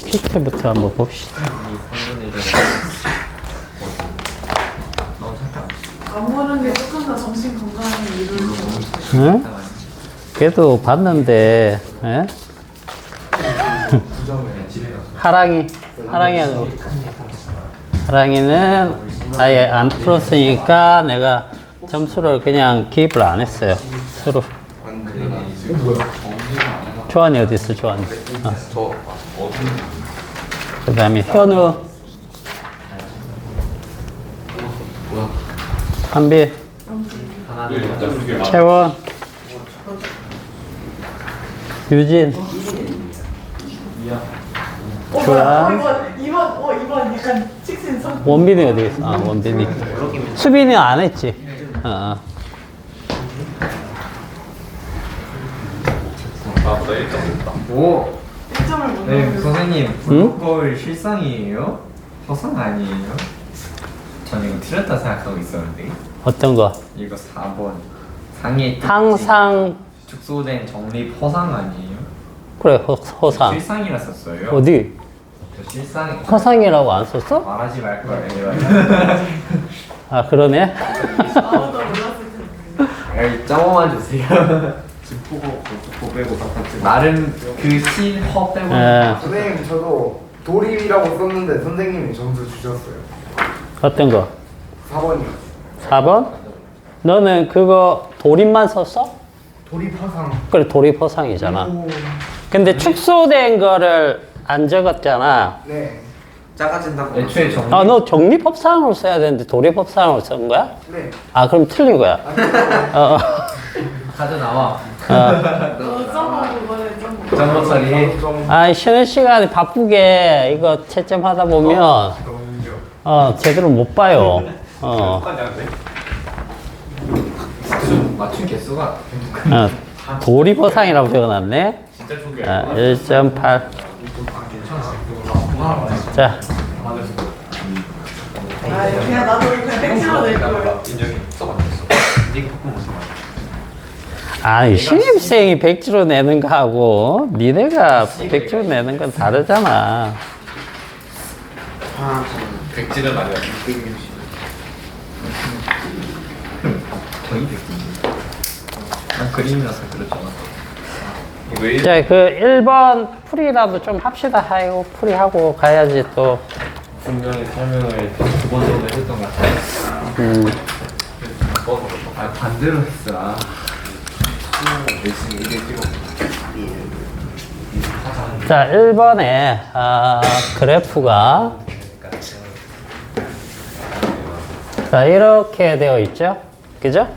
키트부터 한번 봅시다. 안 보는 게 조금 더 정신 건강에 이룰 수 응? 그래도 봤는데, 예? 하랑이는 아예 안 풀었으니까 내가 점수를 그냥 기입을 안 했어요. 서로. 조한이 어디 있어, 조한이? 그 다음에 현우, 한비, 채원, 유진, 조한, 이번 약간 식신성. 원빈이 어디 있어? 아, 원빈이. 수빈이 안 했지? 나보다 1점 됐다. 오! 1점을 못 네, 넣는 선생님, 블록걸 실상이에요? 허상 아니에요? 전 이거 틀렸다 생각하고 있었는데. 어떤 거? 이거 4번. 상의 특징. 항상, 축소된 정립 허상 아니에요? 그래, 허상. 실상이라 썼어요. 어디? 저 실상 허상이라고 안 썼어? 말하지 말걸. 아, 그러네? 아무도 몰랐을 텐데. 여기 점어만 주세요. 지금 포고 빼고 나름 그 실허 빼고. 예. 선생님 저도 도립이라고 썼는데 선생님이 점수 주셨어요. 어떤 거? 4번이요. 4번? 너는 그거 도립만 썼어? 도립 화상. 그래, 도립 허상이잖아. 오, 근데 축소된 거를 안 적었잖아. 네. 작아진다고. 애초에 정립. 아, 너 정립법상으로 써야 되는데 도립법상으로 쓴 거야? 네. 아, 그럼 틀린 거야. 어, 가져 나와. 너 점하고 이번에 점. 점어 처리. 아, 쉬는 시간에 바쁘게 이거 채점하다 보면, 제대로 못 봐요. 맞춘 개수가 도립허상이라고 적어놨네. 진짜 좋게. 1.8. 자, 아, 그냥 나도 그냥 백지로 낼 걸. 인정해. 써봤겠어. 니가 바꾸면 아니, 신입생이 백지로 내는 거하고, 니네가 백지로 내는 건 다르잖아. 백지는 아니야. 거의 백인데. 난 그림이라서 그렇잖아. 왜 자, 그 1번 풀이라도 좀 합시다. 아이고, 풀이하고 가야지 또. 분명히 설명을 두 번 정도 했던 것 같아. 아 반대로 했어. 아. 열심히 이게 찍어. 자, 1번에, 그래프가. 자, 이렇게 되어 있죠? 그죠?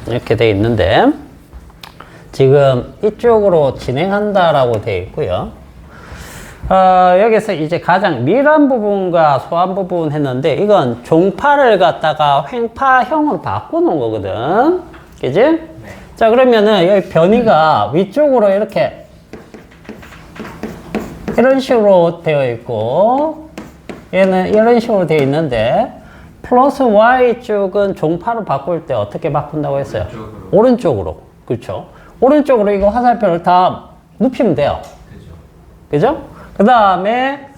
이렇게 되어 있는데, 지금 이쪽으로 진행한다라고 되어 있고요. 여기서 이제 가장 밀한 부분과 소한 부분 했는데, 이건 종파를 갖다가 횡파형으로 바꾸는 거거든. 그지? 네. 자, 그러면은 여기 변이가 위쪽으로 이렇게 이런 식으로 되어 있고, 얘는 이런 식으로 되어 있는데, 플러스 Y쪽은 종파로 바꿀 때 어떻게 바꾼다고 했어요? 오른쪽으로. 그렇죠. 오른쪽으로 이거 화살표를 다 눕히면 돼요. 그죠? 그 다음에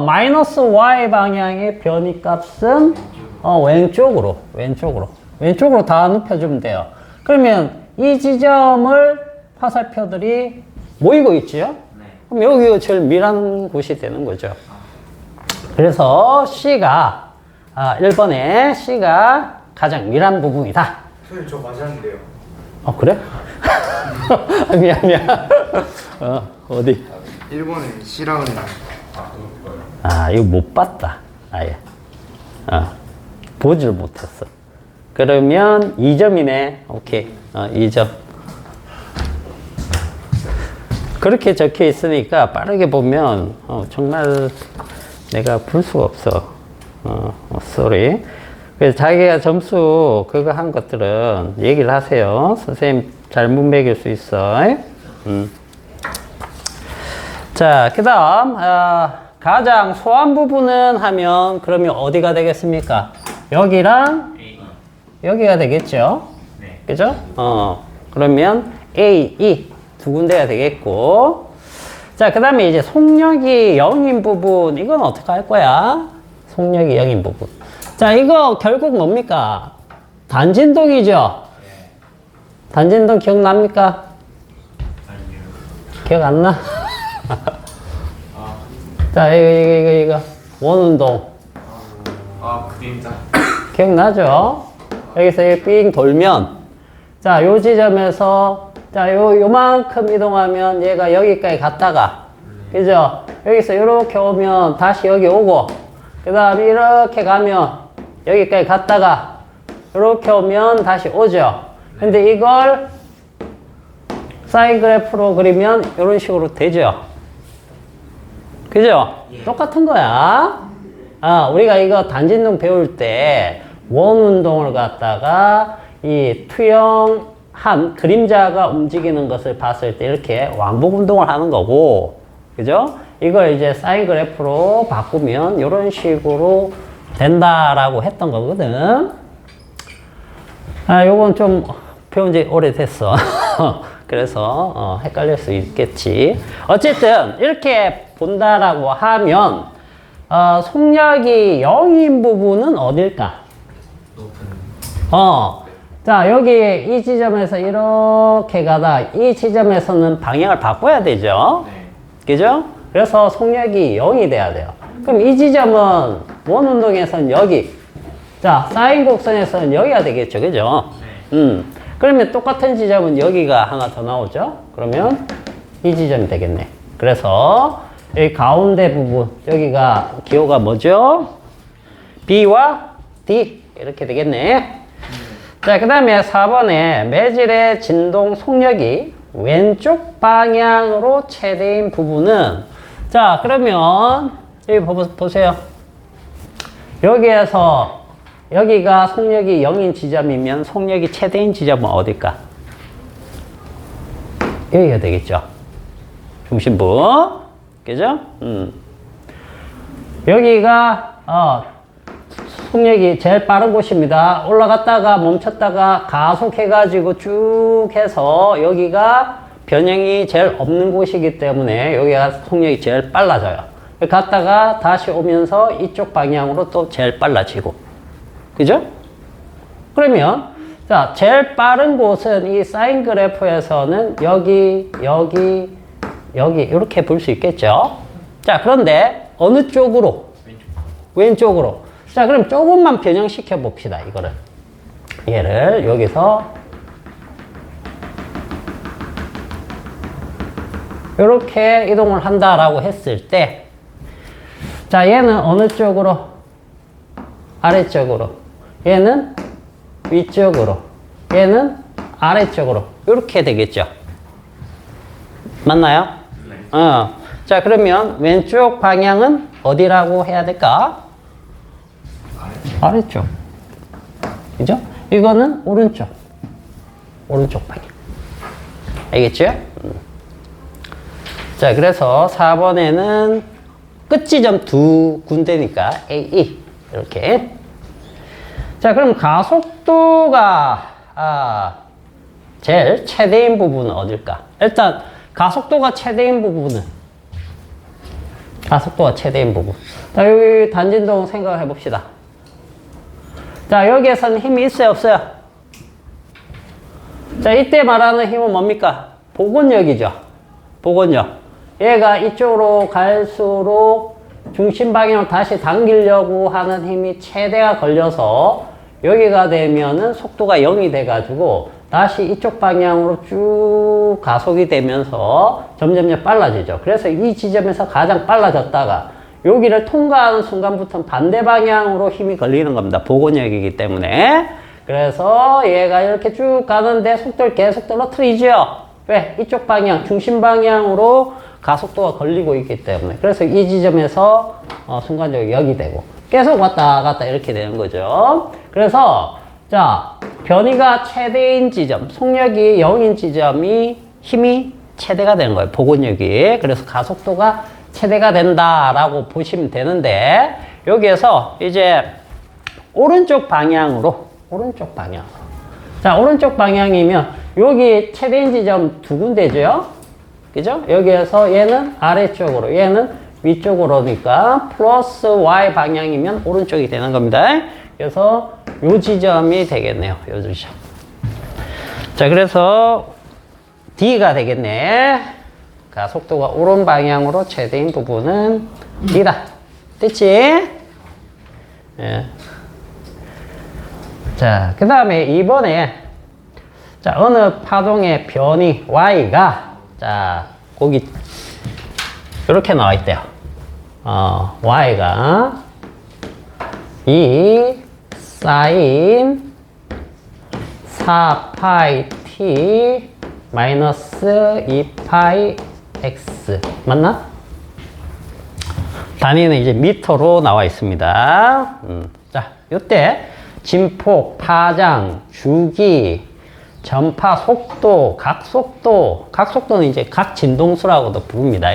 마이너스 Y 방향의 변이 값은 왼쪽으로 다 눕혀주면 돼요. 그러면 이 지점을 화살표들이 모이고 있죠? 그럼 여기가 제일 밀한 곳이 되는 거죠. 그래서 C가 1번에 C가 가장 밀한 부분이다. 선생님 저 맞았는데요. 그래? 미안. 어디? 1번에 C랑은 이거 못 봤다. 아예. 보지를 못했어. 그러면 2점이네. 오케이. 2점. 그렇게 적혀 있으니까 빠르게 보면, 정말 내가 볼 수가 없어. 쏘리. 그래서 자기가 점수 그거 한 것들은 얘기를 하세요. 선생님 잘못 매길 수 있어. 자, 그 다음, 가장 소한 부분은 하면, 그러면 어디가 되겠습니까? 여기랑 여기가 되겠죠? 네. 그죠? 그러면 A, E 두 군데가 되겠고, 자, 그 다음에 이제 속력이 0인 부분, 이건 어떻게 할 거야? 속력이 0인 부분. 자, 이거 결국 뭡니까? 단진동이죠? 단진동 기억납니까? 아니요. 기억 안 나? 자, 이거. 원운동. 그림자. 기억나죠? 여기서 이렇게 삥 돌면, 자, 요 지점에서, 자, 요만큼 이동하면 얘가 여기까지 갔다가, 그죠? 여기서 이렇게 오면 다시 여기 오고, 그 다음에 이렇게 가면 여기까지 갔다가, 이렇게 오면 다시 오죠? 근데 이걸 사인 그래프로 그리면 이런 식으로 되죠? 그죠? 똑같은 거야. 우리가 이거 단진동 배울 때 원운동을 갖다가 이 투영한 그림자가 움직이는 것을 봤을 때 이렇게 왕복 운동을 하는 거고, 그죠? 이걸 이제 사인 그래프로 바꾸면 이런 식으로 된다라고 했던 거거든. 요건 좀 배운 지 오래됐어. 그래서 헷갈릴 수 있겠지. 어쨌든 이렇게 본다라고 하면 속력이 0인 부분은 어딜까? 자, 여기 이 지점에서 이렇게 가다 이 지점에서는 방향을 바꿔야 되죠. 그죠? 그래서 속력이 0이 돼야 돼요. 그럼 이 지점은 원운동에서는 여기, 자, 사인 곡선에서는 여기가 되겠죠. 그죠? 그러면 똑같은 지점은 여기가 하나 더 나오죠. 그러면 이 지점이 되겠네. 그래서 여기 가운데 부분, 여기가 기호가 뭐죠? B와 D 이렇게 되겠네. 자, 그 다음에 4번에 매질의 진동 속력이 왼쪽 방향으로 최대인 부분은, 자, 그러면 여기 보세요. 여기에서 여기가 속력이 0인 지점이면 속력이 최대인 지점은 어딜까? 여기가 되겠죠. 중심부. 그죠? 여기가 속력이 제일 빠른 곳입니다. 올라갔다가 멈췄다가 가속해가지고 쭉 해서 여기가 변형이 제일 없는 곳이기 때문에 여기가 속력이 제일 빨라져요. 갔다가 다시 오면서 이쪽 방향으로 또 제일 빨라지고. 그죠? 그러면, 자, 제일 빠른 곳은 이 사인 그래프에서는 여기, 이렇게 볼 수 있겠죠? 자, 그런데 어느 쪽으로? 왼쪽으로. 자, 그럼 조금만 변형시켜 봅시다, 이거를. 얘를 여기서 이렇게 이동을 한다라고 했을 때, 자, 얘는 어느 쪽으로? 아래쪽으로. 얘는 위쪽으로. 얘는 아래쪽으로. 이렇게 되겠죠. 맞나요? 자, 그러면 왼쪽 방향은 어디라고 해야 될까? 아래쪽. 그죠? 이거는 오른쪽. 오른쪽 방향. 알겠죠? 자, 그래서 4번에는 끝지점 두 군데니까 A, E. 이렇게. 자, 그럼 가속도가 제일 최대인 부분은 어딜까? 일단 가속도가 최대인 부분. 자, 여기 단진동 생각을 해봅시다. 자, 여기에서는 힘이 있어요, 없어요? 자, 이때 말하는 힘은 뭡니까? 복원력이죠. 복원력. 얘가 이쪽으로 갈수록 중심 방향으로 다시 당기려고 하는 힘이 최대가 걸려서 여기가 되면은 속도가 0이 돼가지고 다시 이쪽 방향으로 쭉 가속이 되면서 점점점 빨라지죠. 그래서 이 지점에서 가장 빨라졌다가 여기를 통과하는 순간부터 반대 방향으로 힘이 걸리는 겁니다. 복원력이기 때문에. 그래서 얘가 이렇게 쭉 가는데 속도를 계속 떨어뜨리죠. 왜? 이쪽 방향, 중심 방향으로 가속도가 걸리고 있기 때문에. 그래서 이 지점에서 순간적으로 여기 되고 계속 왔다 갔다 이렇게 되는 거죠. 그래서 자, 변이가 최대인 지점, 속력이 0인 지점이 힘이 최대가 되는 거예요. 복원력이. 그래서 가속도가 최대가 된다라고 보시면 되는데, 여기에서 이제 오른쪽 방향으로. 자, 오른쪽 방향이면 여기 최대인 지점 두 군데죠. 그죠? 여기에서 얘는 아래쪽으로, 얘는 위쪽으로니까 플러스 y 방향이면 오른쪽이 되는 겁니다. 그래서 요 지점이 되겠네요. 요 지점. 자, 그래서 D가 되겠네. 가속도가 오른 방향으로 최대인 부분은 D다. 됐지? 예. 자, 그 다음에 이번에 자, 어느 파동의 변이 Y가 자, 거기 이렇게 나와 있대요. Y가 2 사인 4파이 t 마이너스 2파이 x 맞나? 단위는 이제 미터로 나와 있습니다. 자, 요때 진폭, 파장, 주기, 전파 속도, 각속도는 이제 각진동수라고도 부릅니다.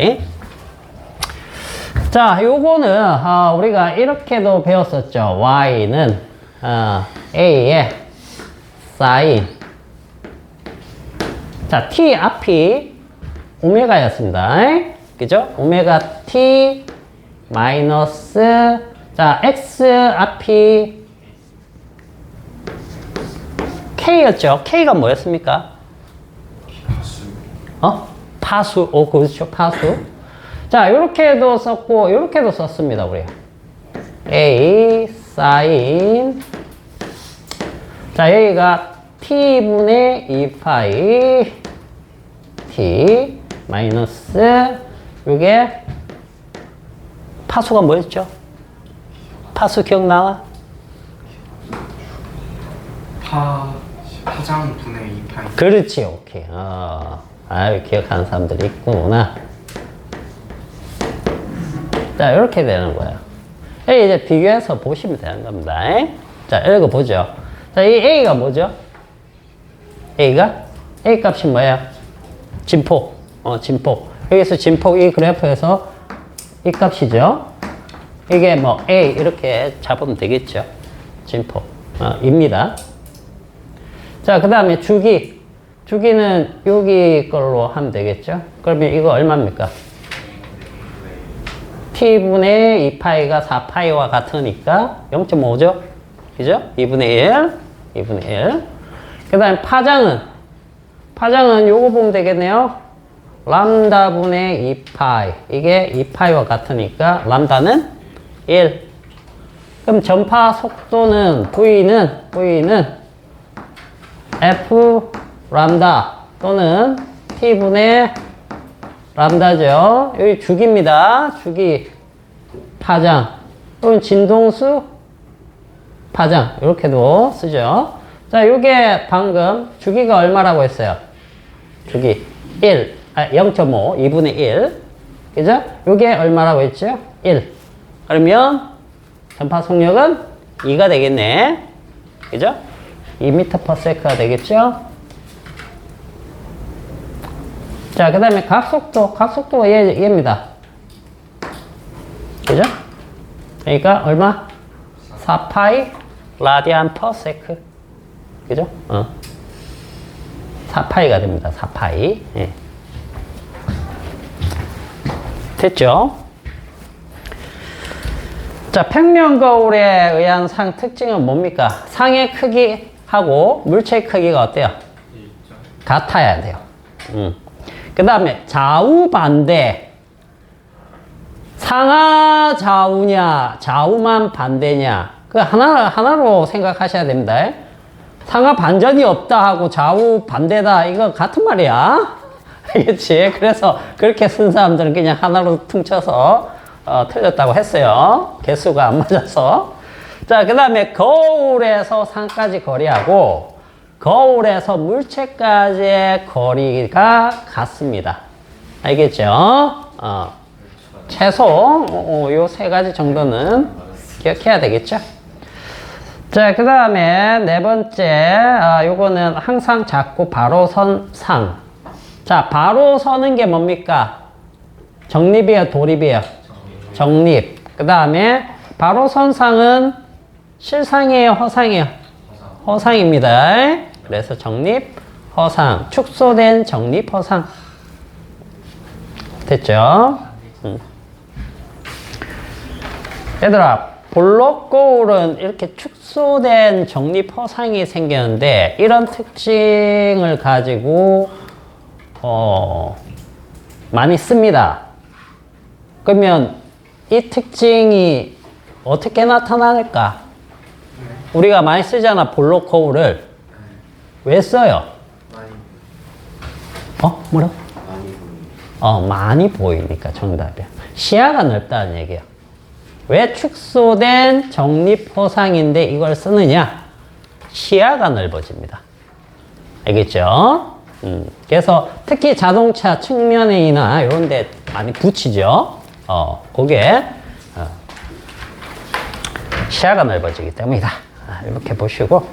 자, 요거는 우리가 이렇게도 배웠었죠. y는 a의 사인. 자, t 앞이 오메가였습니다. 그죠? 오메가 t 마이너스 자, x 앞이 k였죠. k가 뭐였습니까? 파수. 그렇죠. 파수. 자, 요렇게도 썼고 요렇게도 썼습니다. 우리 a 사인 자, 여기가 t분의 2파이 t 마이너스 요게 파수가 뭐였죠? 파수 기억나와? 파장 분의 2파이. 그렇지. 오케이. 아유, 기억하는 사람들이 있구나. 자, 이렇게 되는 거예요. 이제 비교해서 보시면 되는 겁니다. 자, 읽어보죠. 자, 이 A가 뭐죠? A가? A 값이 뭐예요? 진폭. 진폭. 여기서 진폭 이 그래프에서 이 값이죠. 이게 뭐 A 이렇게 잡으면 되겠죠. 진폭. 입니다. 자, 그 다음에 주기. 주기는 여기 걸로 하면 되겠죠. 그러면 이거 얼마입니까? t분의 2파이가 4파이와 같으니까 0.5죠? 그죠? 2분의 1. 2분의 1. 그 다음에 파장은 요거 보면 되겠네요. 람다분의 2파이. 이게 2파이와 같으니까 람다는 1. 그럼 전파 속도는 V는 F 람다 또는 T분의 람다죠. 여기 주기입니다. 주기, 파장, 또는 진동수, 파장 이렇게도 쓰죠. 자, 요게 방금 주기가 얼마라고 했어요? 주기 1, 0.5, 2분의 1. 그죠? 요게 얼마라고 했죠? 1. 그러면 전파 속력은 2가 되겠네. 그죠? 2m/s가 되겠죠? 자, 그 다음에 각속도가 얘입니다. 그죠? 그러니까 얼마? 4파이 라디안 퍼 세크. 그죠? 4파이가 됩니다. 4파이. 예. 됐죠? 자, 평면 거울에 의한 상 특징은 뭡니까? 상의 크기하고 물체의 크기가 어때요? 같아야 돼요. 그 다음에 좌우 반대. 상하 좌우냐, 좌우만 반대냐. 그 하나로 생각하셔야 됩니다. 상하 반전이 없다 하고 좌우 반대다. 이거 같은 말이야. 알겠지? 그래서 그렇게 쓴 사람들은 그냥 하나로 퉁쳐서 틀렸다고 했어요. 개수가 안 맞아서. 자, 그 다음에 거울에서 상까지 거리하고 거울에서 물체까지의 거리가 같습니다. 알겠죠? 최소 요 세 가지 정도는 기억해야 되겠죠? 자, 그 다음에 네 번째 요거는 항상 작고 바로 선 상. 자, 바로 서는 게 뭡니까? 정립이에요, 도립이에요? 정립. 그 다음에 바로 선 상은 실상이에요, 허상이에요? 허상입니다. 그래서 정립, 허상. 축소된 정립, 허상. 됐죠? 얘들아, 볼록 거울은 이렇게 축소된 정립 허상이 생겼는데 이런 특징을 가지고 많이 씁니다. 그러면 이 특징이 어떻게 나타날까? 우리가 많이 쓰잖아, 볼록 거울을. 왜 써요? 뭐라고? 많이 보이니까 정답이야. 시야가 넓다는 얘기야. 왜 축소된 정립 허상인데 이걸 쓰느냐? 시야가 넓어집니다. 알겠죠? 그래서 특히 자동차 측면이나 이런 데 많이 붙이죠. 그게 시야가 넓어지기 때문이다. 이렇게 보시고.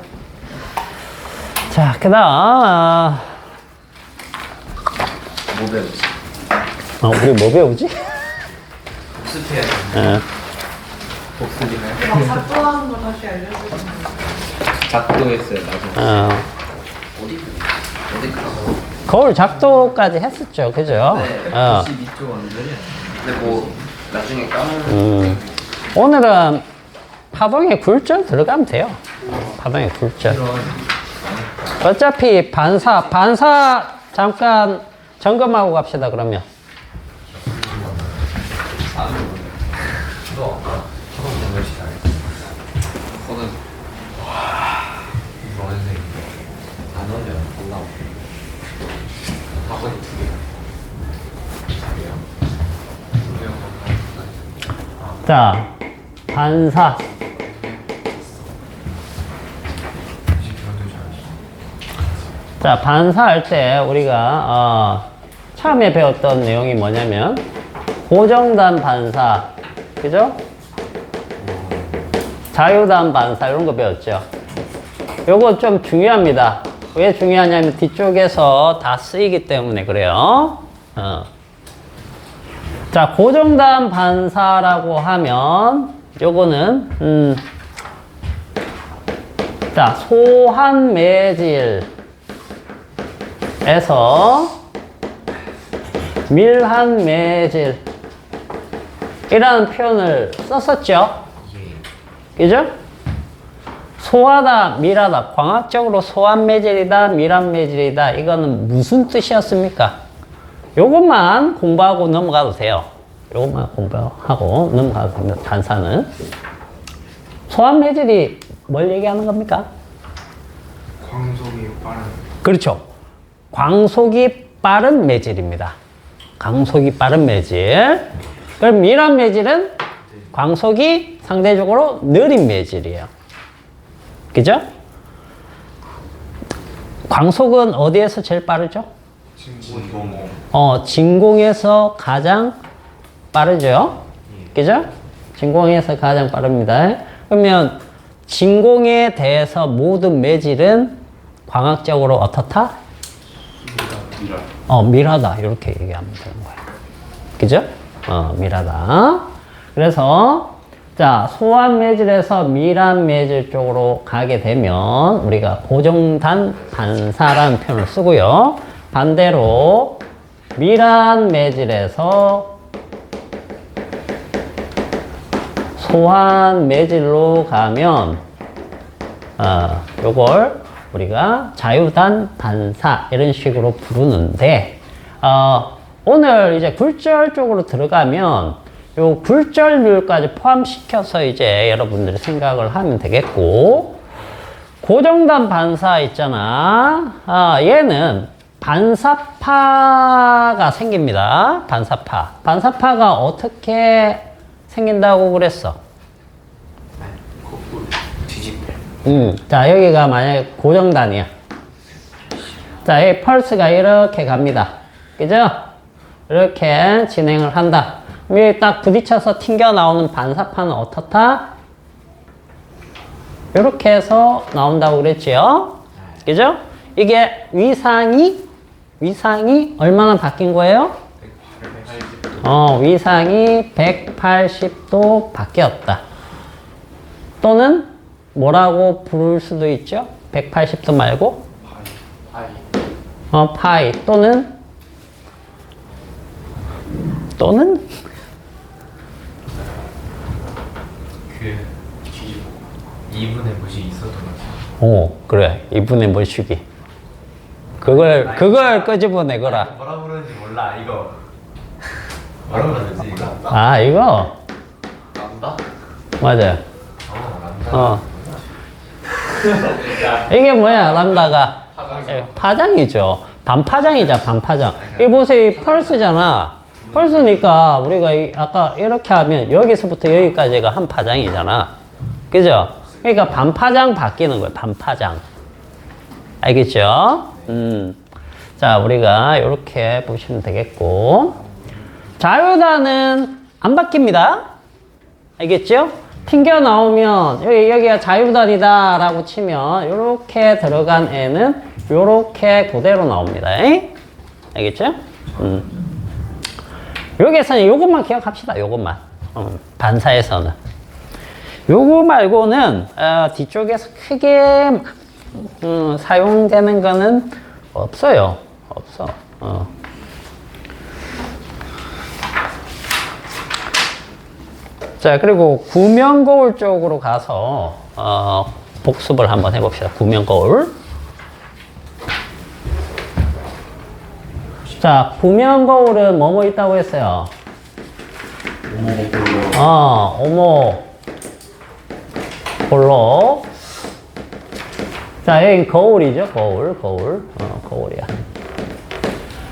자, 그 다음 뭐 배우지? 우리 뭐 배우지? 복습해야 돼. 복습이네. 막 작동하는 거 다시 알려주세요. 작도했어요, 나중에. 어디 가서? 거울 작도까지 했었죠. 그죠? 네, 92조 완전히. 근데 뭐 나중에 까면. 오늘은 파동의 굴절 들어가면 돼요. 파동의 굴절. 어차피 반사 잠깐 점검하고 갑시다, 그러면. 너 아까 처음 본 것이 잘했어. 저는 노란색인데 안 오면 올라오고 학원이 두 개야. 자, 반사. 자, 반사할 때 우리가 처음에 배웠던 내용이 뭐냐면 고정단 반사, 그죠? 자유단 반사 이런 거 배웠죠. 요거 좀 중요합니다. 왜 중요하냐면 뒤쪽에서 다 쓰이기 때문에 그래요. 자, 고정단 반사라고 하면 요거는 자, 소한 매질에서 밀한 매질 이라는 표현을 썼었죠. 그죠? 소하다, 밀하다. 광학적으로 소한 매질이다, 밀한 매질이다. 이거는 무슨 뜻이었습니까? 요것만 공부하고 넘어가도 돼요. 요것만 공부하고 넘어가도 됩니다. 반사는. 소한 매질이 뭘 얘기하는 겁니까? 광속이 빠른. 그렇죠. 광속이 빠른 매질입니다. 광속이 빠른 매질. 그럼 밀한 매질은 광속이 상대적으로 느린 매질이에요. 그죠? 광속은 어디에서 제일 빠르죠? 진공에서 가장 빠르죠? 그죠? 진공에서 가장 빠릅니다. 그러면 진공에 대해서 모든 매질은 광학적으로 어떻다? 밀하다. 이렇게 얘기하면 되는 거예요. 그죠? 밀하다. 그래서 자, 소한 매질에서 밀한 매질 쪽으로 가게 되면 우리가 고정단 반사라는 표현을 쓰고요. 반대로 밀한 매질에서 소한 매질로 가면 요걸 우리가 자유단 반사 이런 식으로 부르는데 오늘 이제 굴절 쪽으로 들어가면 요 굴절률까지 포함시켜서 이제 여러분들이 생각을 하면 되겠고, 고정단 반사 있잖아. 얘는 반사파가 생깁니다. 반사파. 반사파가 어떻게 생긴다고 그랬어? 자, 여기가 만약에 고정단이야. 자, 이 펄스가 이렇게 갑니다. 그죠? 이렇게 진행을 한다. 여기 딱 부딪혀서 튕겨 나오는 반사파는 어떻다? 이렇게 해서 나온다고 그랬지요? 그죠? 이게 위상이 얼마나 바뀐 거예요? 위상이 180도 바뀌었다. 또는 뭐라고 부를 수도 있죠? 180도 말고? 파이. 또는 또는 그 2분의 무식이 있었던 것 같아요. 오 그래 2분의 뭐시기 그걸 끄집어내거라. 뭐라 부르는지 몰라 이거. 뭐라 부르는지 이거. 아 이거 난다? 맞아요. 난다. 어 이게 뭐야 람다가 파장이죠. 반파장이자 반파장. 이 보세요 이 펄스잖아. 펄스니까 우리가 아까 이렇게 하면 여기서부터 여기까지가 한 파장이잖아. 그죠? 그러니까 반파장 바뀌는 거예요. 반파장. 알겠죠? 자, 우리가 이렇게 보시면 되겠고. 자유단은 안 바뀝니다. 알겠죠? 튕겨 나오면 여기가 자유단이다 라고 치면 이렇게 들어간 애는 이렇게 그대로 나옵니다. 알겠죠? 여기에서는 요것만 기억합시다. 요것만. 반사에서는. 요거 말고는 뒤쪽에서 크게 사용되는 거는 없어요. 없어. 자, 그리고 구명거울 쪽으로 가서 복습을 한번 해봅시다. 구명거울. 자, 구명거울은 뭐뭐 있다고 했어요? 오모 홀로. 자, 여기 거울이죠. 거울이야.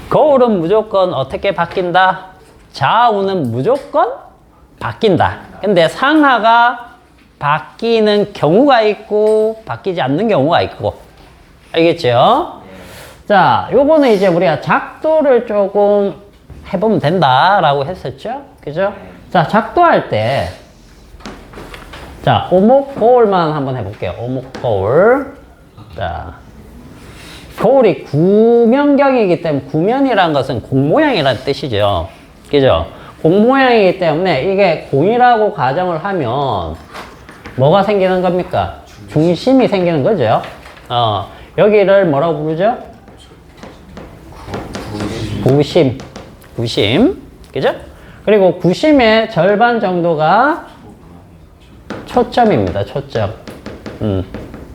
거울은 무조건 어떻게 바뀐다? 좌우는 무조건 바뀐다. 근데 상하가 바뀌는 경우가 있고 바뀌지 않는 경우가 있고. 알겠죠? 자, 요거는 이제 우리가 작도를 조금 해보면 된다라고 했었죠? 그죠? 자, 작도할 때, 자, 오목 거울만 한번 해볼게요. 오목 거울. 자, 거울이 구면경이기 때문에 구면이라는 것은 공모양이라는 뜻이죠. 그죠? 공모양이기 때문에 이게 공이라고 가정을 하면 뭐가 생기는 겁니까? 중심이 생기는 거죠. 여기를 뭐라고 부르죠? 구심. 그죠? 그리고 구심의 절반 정도가 초점입니다. 초점.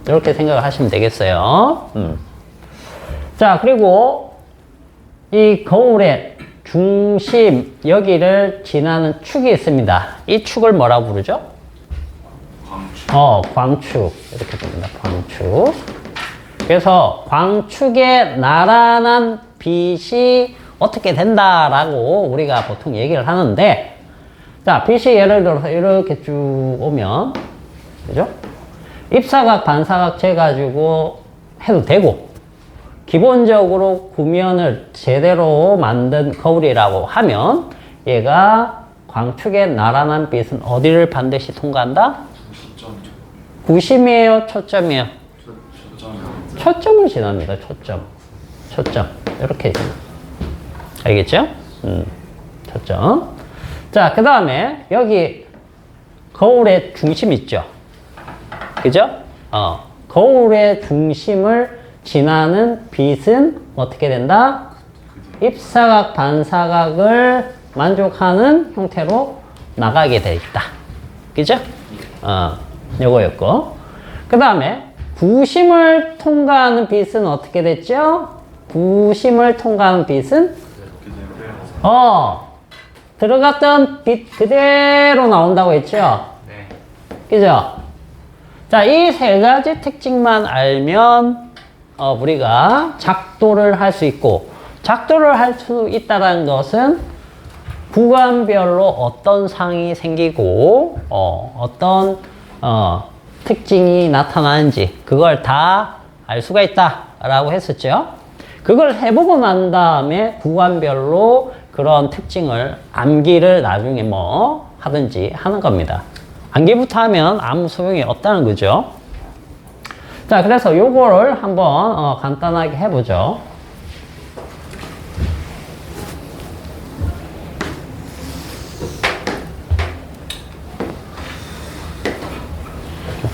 이렇게 생각을 하시면 되겠어요. 자, 그리고 이 거울의 중심, 여기를 지나는 축이 있습니다. 이 축을 뭐라고 부르죠? 광축. 이렇게 됩니다. 광축. 그래서 광축의 나란한 빛이 어떻게 된다라고 우리가 보통 얘기를 하는데, 자, 빛이 예를 들어서 이렇게 쭉 오면, 그죠? 입사각, 반사각 재가지고 해도 되고, 기본적으로 구면을 제대로 만든 거울이라고 하면, 얘가 광축의 나란한 빛은 어디를 반드시 통과한다? 구심이에요? 초점이에요? 초점을 지납니다. 초점. 이렇게. 알겠죠? 초점. 자, 그 다음에 여기 거울의 중심 있죠? 그죠? 거울의 중심을 지나는 빛은 어떻게 된다? 입사각, 반사각을 만족하는 형태로 나가게 돼 있다. 그죠? 요거였고. 그 다음에 구심을 통과하는 빛은 어떻게 됐죠? 구심을 통과하는 빛은 들어갔던 빛 그대로 나온다고 했죠? 네. 그죠? 자, 이 세 가지 특징만 알면 우리가 작도를 할 수 있고, 작도를 할 수 있다는 것은 구간별로 어떤 상이 생기고 어떤 특징이 나타나는지 그걸 다 알 수가 있다라고 했었죠. 그걸 해보고 난 다음에 구간별로 그런 특징을 암기를 나중에 뭐 하든지 하는 겁니다. 암기부터 하면 아무 소용이 없다는 거죠. 자, 그래서 요거를 한번 간단하게 해보죠.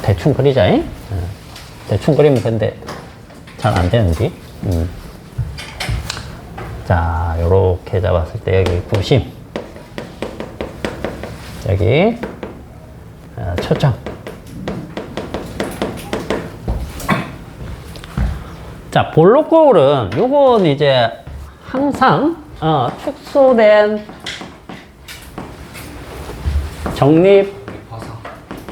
대충 그리자. 대충 그리면 근데 잘 안 되는지. 자, 요렇게 잡았을 때 여기 구심. 여기 초점. 자, 볼록 거울은 요건 이제 항상 축소된 정립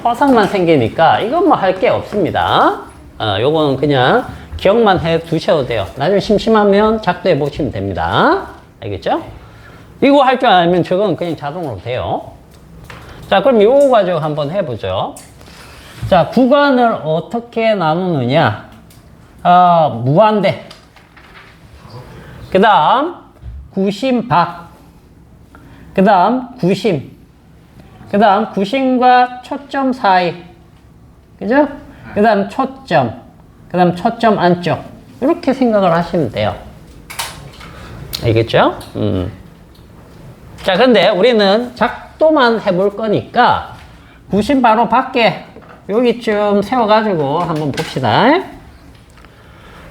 화상만 생기니까 이건 뭐 할 게 없습니다. 요거는 그냥 기억만 해 두셔도 돼요. 나중에 심심하면 작도해 보시면 됩니다. 알겠죠? 이거 할 줄 알면 저건 그냥 자동으로 돼요. 자, 그럼 요거 가지고 한번 해보죠. 자, 구간을 어떻게 나누느냐. 무한대. 그 다음, 구심박. 그 다음, 구심. 그 다음, 구심과 초점 사이. 그죠? 그 다음, 초점. 그 다음, 초점 안쪽. 이렇게 생각을 하시면 돼요. 알겠죠? 자, 근데 우리는 작도만 해볼 거니까, 구심 바로 밖에 여기쯤 세워가지고 한번 봅시다.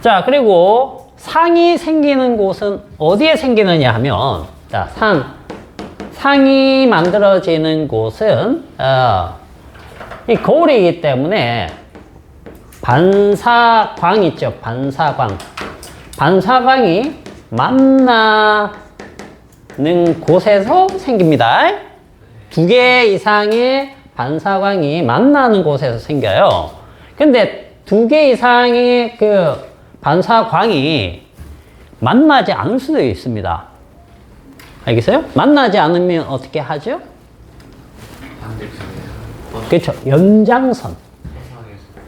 자, 그리고 상이 생기는 곳은 어디에 생기느냐 하면, 자, 상이 만들어지는 곳은, 이 거울이기 때문에 반사광 있죠. 반사광. 반사광이 만나는 곳에서 생깁니다. 두 개 이상의 반사광이 만나는 곳에서 생겨요. 근데 두 개 이상의 그 반사광이 만나지 않을 수도 있습니다. 알겠어요? 만나지 않으면 어떻게 하죠? 그렇죠.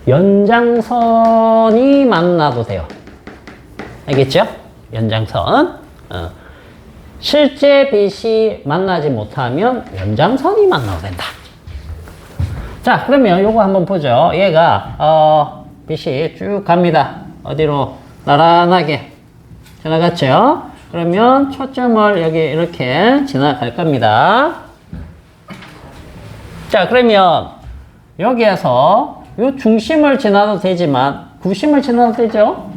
연장선이 만나도 돼요. 알겠죠? 연장선. 실제 빛이 만나지 못하면 연장선이 만나도 된다. 자, 그러면 요거 한번 보죠. 얘가 빛이 쭉 갑니다. 어디로? 나란하게 지나갔죠? 그러면 초점을 여기 이렇게 지나갈 겁니다. 자, 그러면 여기에서 요 중심을 지나도 되지만 구심을 지나도 되죠?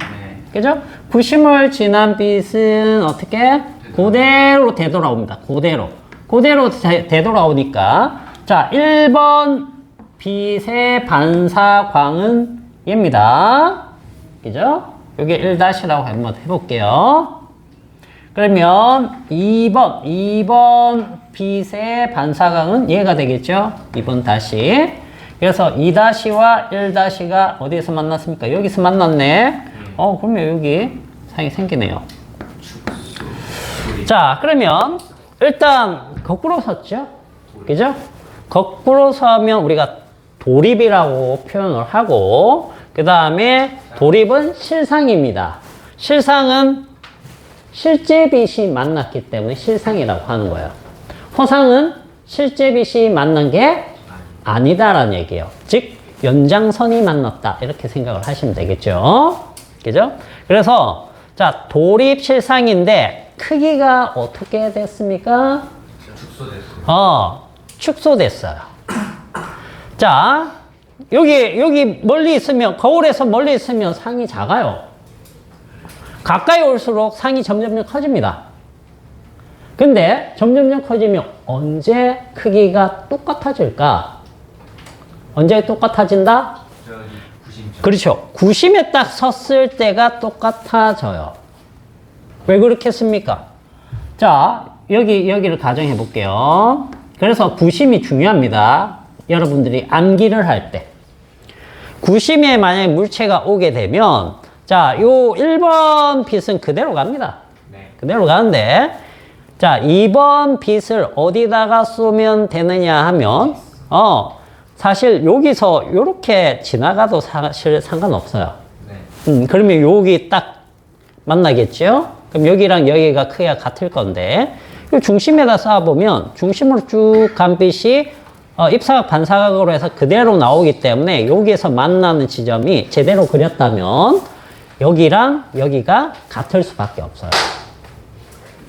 그죠? 구심을 지난 빛은 어떻게? 그대로 되돌아옵니다. 그대로 되돌아오니까 자, 1번 빛의 반사광은 얘입니다. 그죠? 여기 1-라고 한번 해볼게요. 그러면 2번 빛의 반사광은 얘가 되겠죠? 2번 다시. 그래서 2-와 1-가 어디에서 만났습니까? 여기서 만났네. 그러면 여기 상이 생기네요. 자, 그러면 일단 거꾸로 섰죠? 그죠? 거꾸로 서면 우리가 도립이라고 표현을 하고, 그 다음에 도립은 실상입니다. 실상은 실제 빛이 만났기 때문에 실상이라고 하는 거예요. 호상은 실제 빛이 만난 게 아니다라는 얘기예요. 즉, 연장선이 만났다. 이렇게 생각을 하시면 되겠죠. 그죠? 그래서, 자, 도립 실상인데, 크기가 어떻게 됐습니까? 축소됐어요. 자, 여기 멀리 있으면, 거울에서 멀리 있으면 상이 작아요. 가까이 올수록 상이 점점 커집니다. 근데 점점 커지면 언제 크기가 똑같아질까? 언제 똑같아진다? 그렇죠. 구심에 딱 섰을 때가 똑같아져요. 왜 그렇겠습니까? 자, 여기를 가정해 볼게요. 그래서 구심이 중요합니다. 여러분들이 암기를 할 때. 구심에 만약에 물체가 오게 되면, 자, 요 1번 빛은 그대로 갑니다. 그대로 가는데, 자, 2번 빛을 어디다가 쏘면 되느냐 하면, 사실 여기서 요렇게 지나가도 사실 상관없어요. 그러면 여기 딱 만나겠죠? 그럼 여기랑 여기가 크기가 같을 건데, 이 중심에다 쏴보면 중심으로 쭉 간 빛이 입사각 반사각으로 해서 그대로 나오기 때문에 여기에서 만나는 지점이 제대로 그렸다면 여기랑 여기가 같을 수밖에 없어요.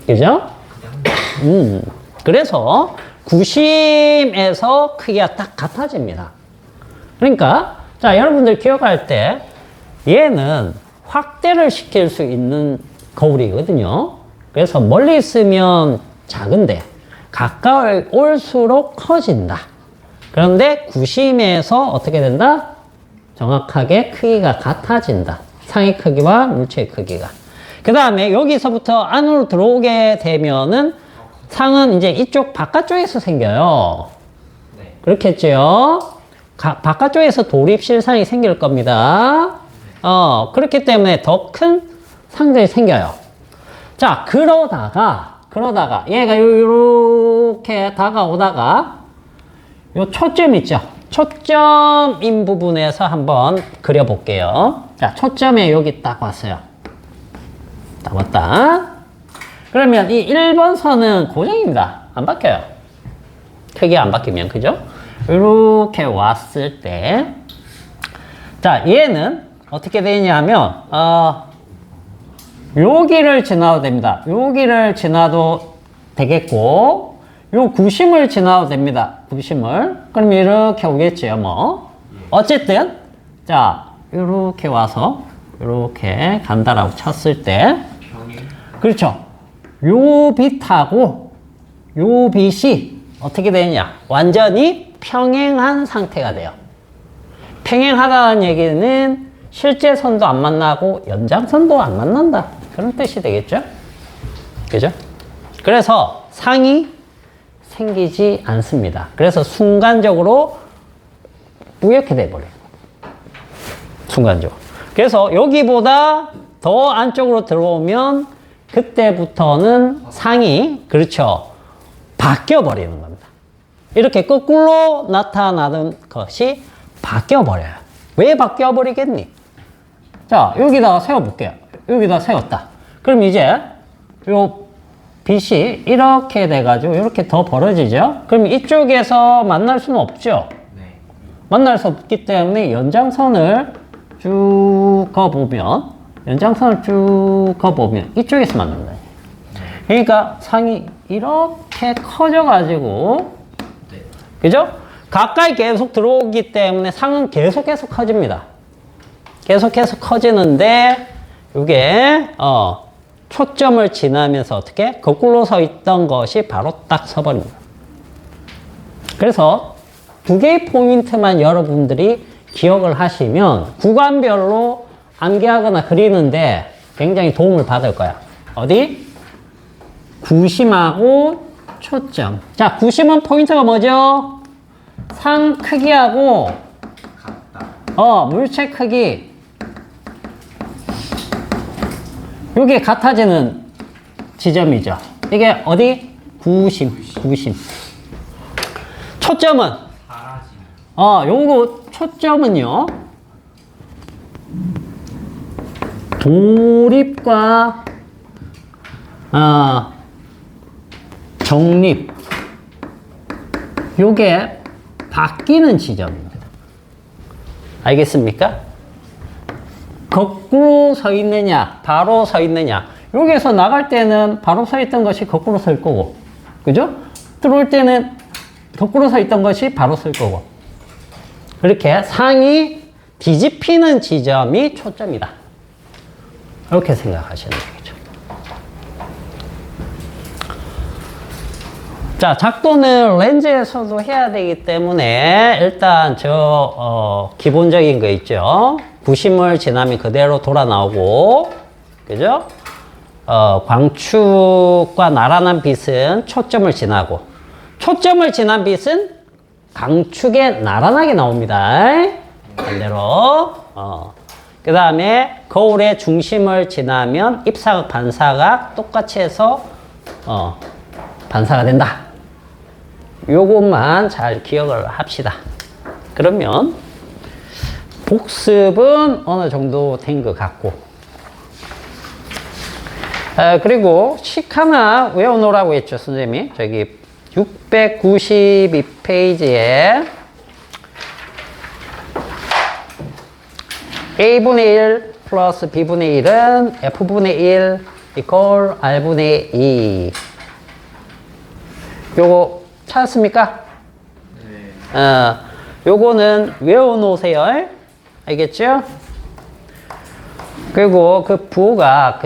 그죠? 그래서 구심에서 크기가 딱 같아집니다. 그러니까 자, 여러분들 기억할 때 얘는 확대를 시킬 수 있는 거울이거든요. 그래서 멀리 있으면 작은데 가까이 올수록 커진다. 그런데 구심에서 어떻게 된다? 정확하게 크기가 같아진다. 상의 크기와 물체의 크기가. 그 다음에 여기서부터 안으로 들어오게 되면은 상은 이제 이쪽 바깥쪽에서 생겨요. 네. 그렇겠죠? 바깥쪽에서 도립실상이 생길 겁니다. 그렇기 때문에 더 큰 상들이 생겨요. 자, 그러다가 얘가 이렇게 다가오다가 요 초점 있죠? 초점인 부분에서 한번 그려볼게요. 자, 초점에 여기 딱 왔어요. 딱 왔다. 그러면 이 1번 선은 고정입니다. 안 바뀌어요. 크게 안 바뀌면, 그죠? 이렇게 왔을 때, 자, 얘는 어떻게 되냐면, 여기를 지나도 됩니다. 여기를 지나도 되겠고, 요 구심을 지나도 됩니다. 구심을. 그럼 이렇게 오겠죠, 뭐. 어쨌든, 자, 이렇게 와서, 이렇게 간다라고 쳤을 때, 그렇죠. 요 빛하고 요 빛이 어떻게 되느냐? 완전히 평행한 상태가 돼요. 평행하다는 얘기는 실제 선도 안 만나고 연장선도 안 만난다. 그런 뜻이 되겠죠? 그죠? 그래서 상이 생기지 않습니다. 그래서 순간적으로 뿌옇게 돼버려요. 순간적으로. 그래서 여기보다 더 안쪽으로 들어오면 그때부터는 상이, 그렇죠, 바뀌어버리는 겁니다. 이렇게 거꾸로 나타나는 것이 바뀌어버려요. 왜 바뀌어버리겠니? 자, 여기다가 세워볼게요. 여기다 세웠다. 그럼 이제 요 빛이 이렇게 돼가지고 이렇게 더 벌어지죠? 그럼 이쪽에서 만날 수는 없죠? 네. 만날 수 없기 때문에 연장선을 쭉 그어보면, 이쪽에서 만난다. 그러니까 상이 이렇게 커져가지고, 네. 그죠? 가까이 계속 들어오기 때문에 상은 계속해서 커집니다. 계속해서 커지는데, 이게, 초점을 지나면서 어떻게? 거꾸로 서 있던 것이 바로 딱 서버립니다. 그래서 두 개의 포인트만 여러분들이 기억을 하시면 구간별로 암기하거나 그리는데 굉장히 도움을 받을 거야. 어디? 구심하고 초점. 자, 구심은 포인트가 뭐죠? 상 크기하고 물체 크기. 이게 같아지는 지점이죠. 이게 어디? 구심. 초점은 요거 초점은요, 도립과 정립, 요게 바뀌는 지점입니다. 알겠습니까? 거꾸로 서 있느냐, 바로 서 있느냐. 여기에서 나갈 때는 바로 서 있던 것이 거꾸로 설 거고, 그죠? 들어올 때는 거꾸로 서 있던 것이 바로 설 거고. 이렇게 상이 뒤집히는 지점이 초점이다. 이렇게 생각하시는 거죠. 자, 작도는 렌즈에서도 해야 되기 때문에 일단 기본적인 거 있죠. 구심을 지나면 그대로 돌아 나오고, 그죠? 광축과 나란한 빛은 초점을 지나고, 초점을 지난 빛은 강축에 나란하게 나옵니다. 반대로. 그 다음에 거울의 중심을 지나면 입사각 반사가 똑같이 해서 반사가 된다. 요것만 잘 기억을 합시다. 그러면 복습은 어느 정도 된 것 같고, 그리고 식 하나 외워놓으라고 했죠, 선생님이. 저기 692페이지에 A분의 1 플러스 B분의 1은 F분의 1 이퀄 R분의 2. 요거 찾았습니까? 네. 요거는 외워놓으세요. 알겠죠? 그리고 그 부호가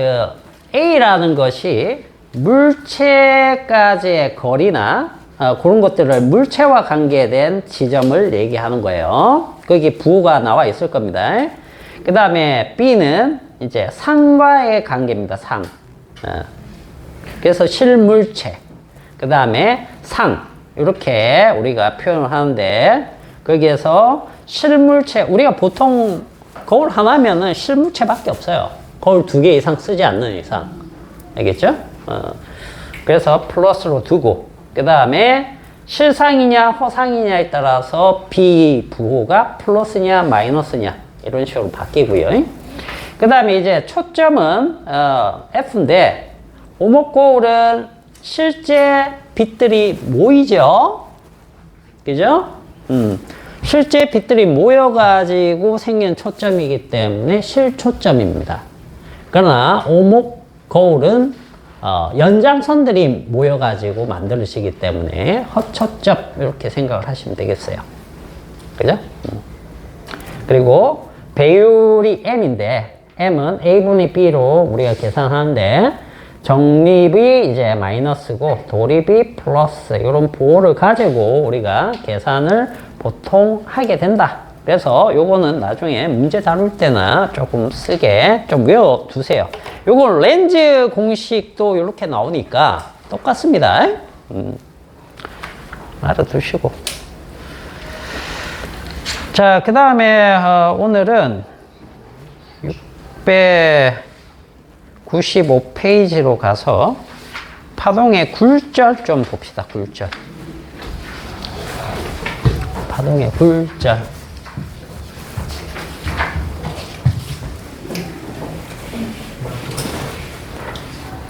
A라는 것이 물체까지의 거리나 그런 것들을 물체와 관계된 지점을 얘기하는 거예요. 거기 부호가 나와 있을 겁니다. 그 다음에 B는 이제 상과의 관계입니다. 상. 그래서 실물체. 그 다음에 상. 이렇게 우리가 표현을 하는데 거기에서 실물체, 우리가 보통 거울 하나면은 실물체밖에 없어요. 거울 2개 이상 쓰지 않는 이상. 알겠죠? 그래서 플러스로 두고, 그 다음에 실상이냐 허상이냐에 따라서 B 부호가 플러스냐 마이너스냐 이런 식으로 바뀌고요. 그 다음에 이제 초점은 F인데 오목거울은 실제 빛들이 모이죠. 그죠? 실제 빛들이 모여가지고 생긴 초점이기 때문에 실초점입니다. 그러나 오목 거울은 연장선들이 모여가지고 만들어지기 때문에 헛초점 이렇게 생각을 하시면 되겠어요. 그죠? 그리고 배율이 M인데 M은 A분의 B로 우리가 계산하는데 정립이 이제 마이너스고 도립이 플러스 이런 보호를 가지고 우리가 계산을 보통 하게 된다. 그래서 요거는 나중에 문제 다룰 때나 조금 쓰게 좀 외워두세요. 요거 렌즈 공식도 이렇게 나오니까 똑같습니다. 알아두시고. 자, 그 다음에 오늘은 695페이지로 가서 파동의 굴절 좀 봅시다. 굴절. 파동의 굴절.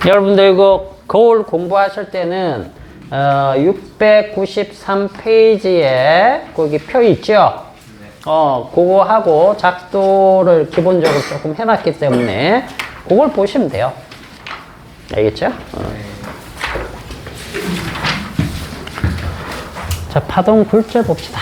여러분들 이거 거울 공부하실 때는 693페이지에 거기 표 있죠? 그거 하고 작도를 기본적으로 조금 해놨기 때문에 그걸 보시면 돼요. 알겠죠? 자, 파동 굴절 봅시다.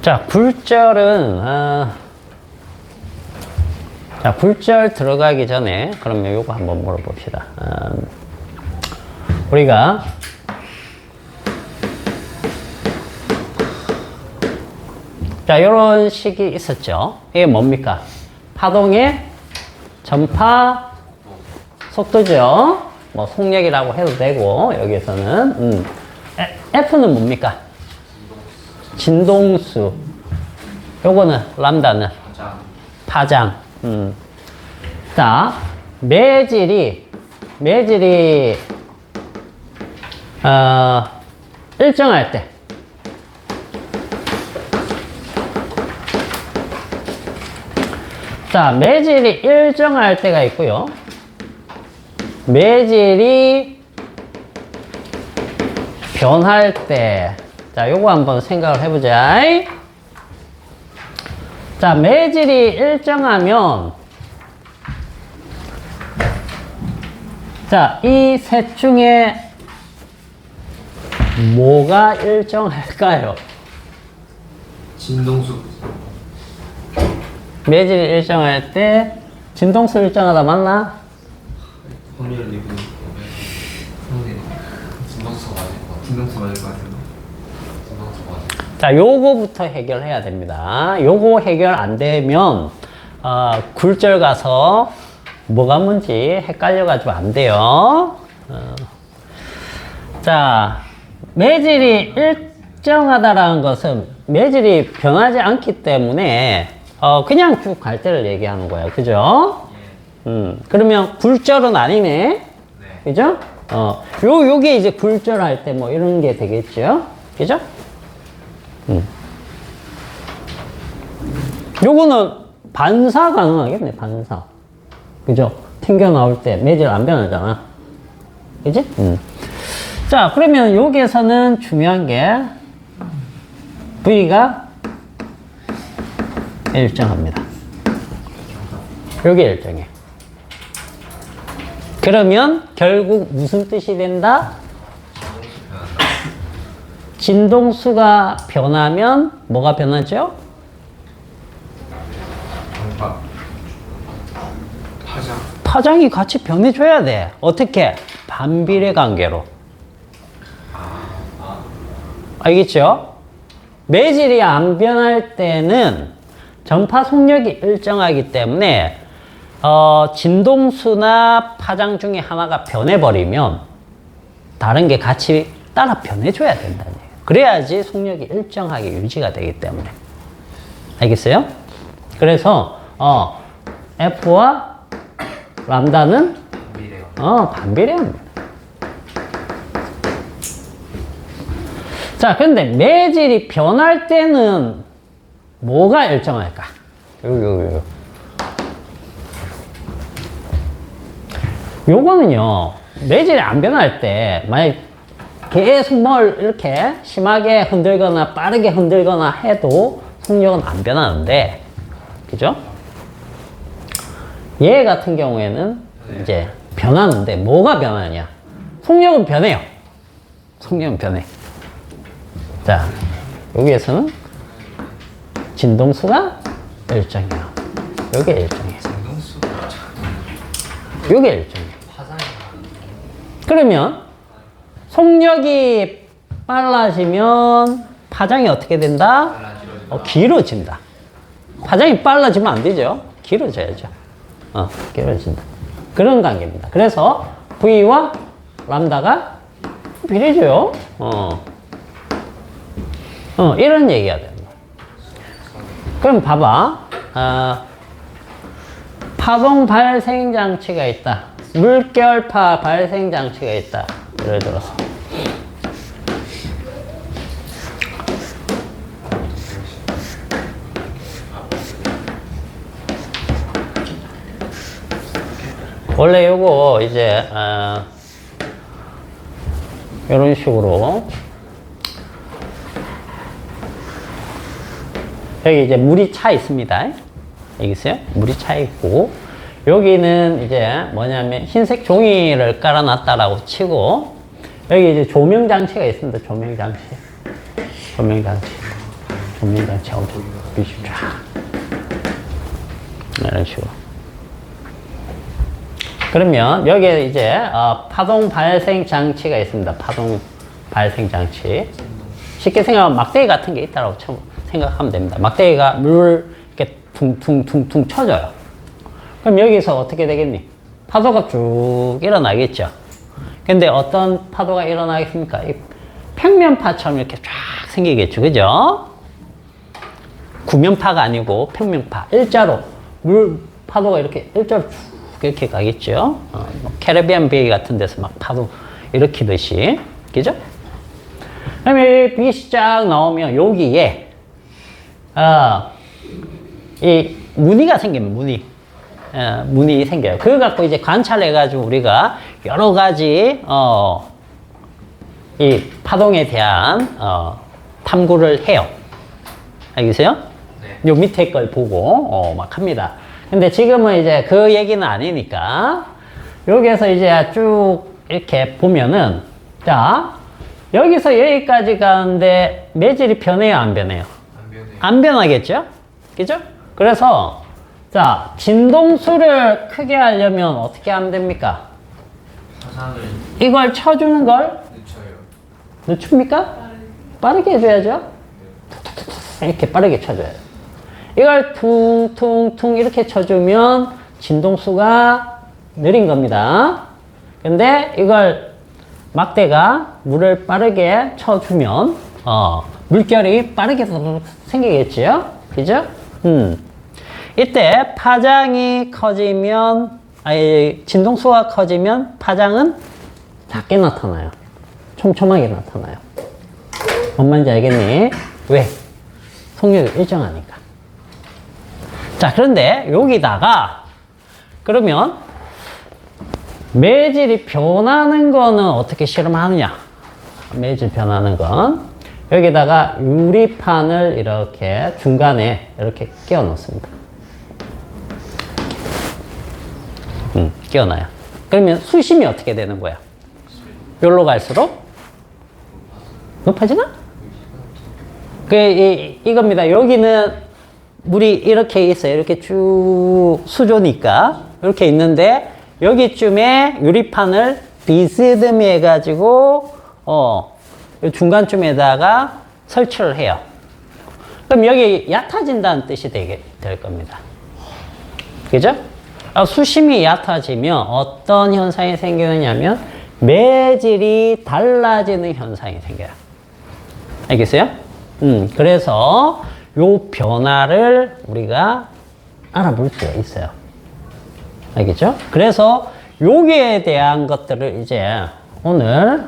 자, 굴절은 자, 굴절 들어가기 전에 그러면 요거 한번 물어봅시다. 우리가 자, 요런 식이 있었죠. 이게 뭡니까? 파동의 전파 속도죠. 뭐 속력이라고 해도 되고 여기에서는 F는 뭡니까? 진동수. 요거는 람다는 파장. 자, 매질이 일정할 때 자, 매질이 일정할 때가 있고요. 매질이 변할 때. 자, 요거 한번 생각을 해보자. 자, 매질이 일정하면 자, 이 셋 중에 뭐가 일정할까요? 진동수. 매질이 일정할 때 진동수 일정하다 맞나? 확률이 그 진동수가 맞을 것 같아. 진동수 맞을 것 같은데. 진동수가 맞을 것 같아. 자, 요거부터 해결해야 됩니다. 요거 해결 안 되면 굴절 가서 뭐가 뭔지 헷갈려가지고 안 돼요. 자, 매질이 일정하다라는 것은 매질이 변하지 않기 때문에 그냥 쭉 갈 때를 얘기하는 거예요. 그죠? 그러면 굴절은 아니네. 네. 그죠? 요게 이제 굴절할 때 뭐 이런 게 되겠죠? 그죠? 요거는 반사 가능하겠네, 반사. 그죠? 튕겨 나올 때 매질 안 변하잖아. 그지? 자, 그러면 여기에서는 중요한 게 V가 일정합니다. 요게 일정해. 그러면 결국 무슨 뜻이 된다? 진동수가 변하면 뭐가 변하죠? 파장이 같이 변해줘야 돼. 어떻게? 반비례 관계로. 알겠죠? 매질이 안 변할 때는 전파 속력이 일정하기 때문에 진동수나 파장 중에 하나가 변해버리면 다른 게 같이 따라 변해줘야 된다는 얘기예요. 그래야지 속력이 일정하게 유지가 되기 때문에. 알겠어요? 그래서 F와 람다는 반비례합니다. 자, 근데 매질이 변할 때는 뭐가 일정할까? 요거는요, 매질이 안 변할 때, 만약 계속 뭘 이렇게 심하게 흔들거나 빠르게 흔들거나 해도 속력은 안 변하는데, 그죠? 얘 같은 경우에는 이제 변하는데, 뭐가 변하냐? 속력은 변해요. 속력은 변해. 자, 여기에서는 진동수가 일정해요. 요게 일정해요. 요게 일정해요. 그러면 속력이 빨라지면 파장이 어떻게 된다? 길어진다. 파장이 빨라지면 안 되죠. 길어져야죠. 길어진다. 그런 관계입니다. 그래서 V와 람다가 비례죠. 이런 얘기가 됩니다. 그럼 봐봐. 파동 발생 장치가 있다. 물결파 발생 장치가 있다. 예를 들어서. 원래 요거 이제 이런 식으로 여기 이제 물이 차 있습니다. 여기 있어요? 물이 차 있고 여기는 이제 뭐냐면 흰색 종이를 깔아놨다라고 치고 여기 이제 조명 장치가 있습니다. 조명 장치 하고 빛이 쫙 이런 식으로. 그러면 여기에 이제 파동 발생 장치가 있습니다. 파동 발생 장치. 쉽게 생각하면 막대기 같은 게 있다라고 생각하면 됩니다. 막대기가 물을 이렇게 퉁퉁퉁퉁 쳐줘요. 그럼 여기서 어떻게 되겠니? 파도가 쭉 일어나겠죠. 근데 어떤 파도가 일어나겠습니까? 이 평면파처럼 이렇게 쫙 생기겠죠. 그죠? 구면파가 아니고 평면파. 일자로 물 파도가 이렇게 일자로 쭉 이렇게 가겠죠. 뭐 캐리비안 베이 같은 데서 막 파도 일으키듯이. 그죠? 그다음에 빛이 쫙 나오면 여기에 이 무늬가 생깁니다. 무늬 생겨요. 그거 갖고 이제 관찰해가지고 우리가 여러 가지 이 파동에 대한 탐구를 해요. 알겠어요? 네. 요 밑에 걸 보고 막 합니다. 근데 지금은 이제 그 얘기는 아니니까 여기에서 이제 쭉 이렇게 보면은 자 여기서 여기까지 가는데 매질이 변해요, 안 변해요? 안 변하겠죠? 그죠? 그래서 자 진동수를 크게 하려면 어떻게 하면 됩니까? 이걸 쳐주는 걸 늦춥니까? 빠르게 해줘야죠. 이렇게 빠르게 쳐줘요. 이걸 퉁퉁퉁 이렇게 쳐주면 진동수가 느린 겁니다. 근데 이걸 막대가 물을 빠르게 쳐주면 물결이 빠르게 생기겠죠? 그죠? 이때 파장이 커지면 진동수가 커지면 파장은 작게 나타나요. 촘촘하게 나타나요. 뭔 말인지 알겠니? 왜? 속력이 일정하니까. 자, 그런데 여기다가 그러면 매질이 변하는 거는 어떻게 실험하느냐? 매질 변하는 건 여기다가 유리판을 이렇게 중간에 이렇게 끼워 놓습니다. 끼워놔요. 그러면 수심이 어떻게 되는 거야? 여기로 갈수록 높아지나? 이겁니다. 여기는 물이 이렇게 있어요. 이렇게 쭉 수조니까 이렇게 있는데 여기쯤에 유리판을 비스듬히 해가지고 중간쯤에다가 설치를 해요. 그럼 여기 얕아진다는 뜻이 될 겁니다. 그죠? 수심이 얕아지면 어떤 현상이 생기느냐면 매질이 달라지는 현상이 생겨요. 알겠어요? 그래서 요 변화를 우리가 알아볼 수가 있어요. 알겠죠? 그래서 여기에 대한 것들을 이제 오늘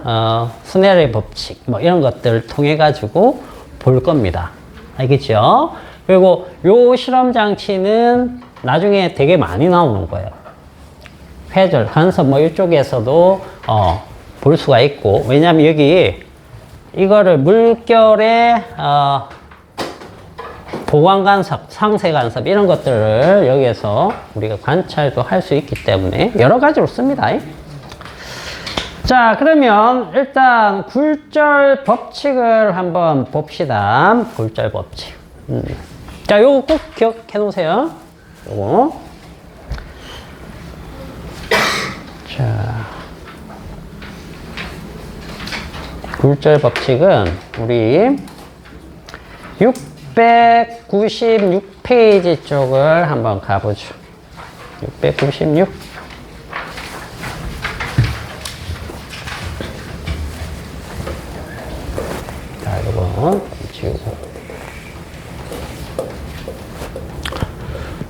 스넬의 법칙 뭐 이런 것들을 통해 가지고 볼 겁니다. 알겠죠? 그리고 요 실험 장치는 나중에 되게 많이 나오는 거예요. 회절, 간섭 뭐 이쪽에서도 볼 수가 있고, 왜냐면 여기 이거를 물결의 보관 간섭, 상세 간섭 이런 것들을 여기에서 우리가 관찰도 할 수 있기 때문에 여러 가지로 씁니다. 자, 그러면 일단 굴절 법칙을 한번 봅시다. 굴절 법칙. 자, 요거 꼭 기억해 놓으세요. 요거. 자, 굴절 법칙은 우리 696페이지 쪽을 한번 가보죠. 696. 자, 이거 지우고.